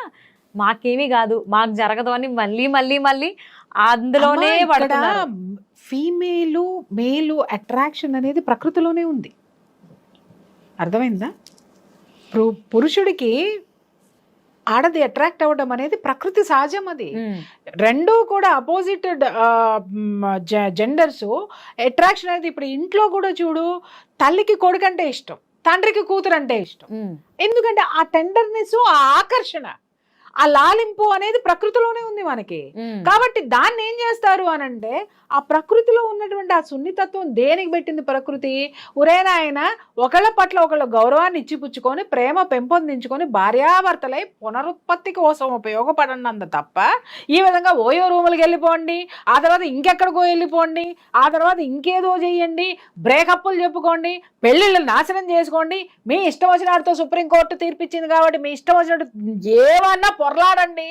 మాకేమీ కాదు, మాకు జరగదు అని మళ్ళీ మళ్ళీ మళ్ళీ అందులోనే పడుతున్నారు. ఫీమేలు మేలు అట్రాక్షన్ అనేది ప్రకృతిలోనే ఉంది. అర్థమైందా? పురుషుడికి ఆడది అట్రాక్ట్ అవ్వడం అనేది ప్రకృతి సహజం. అది రెండూ కూడా అపోజిట్ జెండర్స్ అట్రాక్షన్ అనేది. ఇప్పుడు ఇంట్లో కూడా చూడు, తల్లికి కొడుకంటే ఇష్టం, తండ్రికి కూతురు అంటే ఇష్టం. ఎందుకంటే ఆ టెండర్నెస్, ఆ ఆకర్షణ, ఆ లాలింపు అనేది ప్రకృతిలోనే ఉంది మనకి. కాబట్టి దాన్ని ఏం చేస్తారు అని అంటే ఆ ప్రకృతిలో ఉన్నటువంటి ఆ సున్నితత్వం దేనికి పెట్టింది ప్రకృతి? ఉరేనాయన ఒకళ్ళ పట్ల ఒకళ్ళ గౌరవాన్ని ఇచ్చిపుచ్చుకొని ప్రేమ పెంపొందించుకొని భార్యాభర్తలై పునరుత్పత్తి కోసం ఉపయోగపడండి తప్ప ఈ విధంగా ఓయో రూములకు వెళ్ళిపోండి, ఆ తర్వాత ఇంకెక్కడికో వెళ్ళిపోండి, ఆ తర్వాత ఇంకేదో చెయ్యండి, బ్రేకప్లు చెప్పుకోండి, పెళ్ళిళ్ళు నాశనం చేసుకోండి, మీ ఇష్టం వచ్చినట్టుతో సుప్రీంకోర్టు తీర్పిచ్చింది కాబట్టి మీ ఇష్టం వచ్చినట్టు ఏమన్నా పొరలాడండి,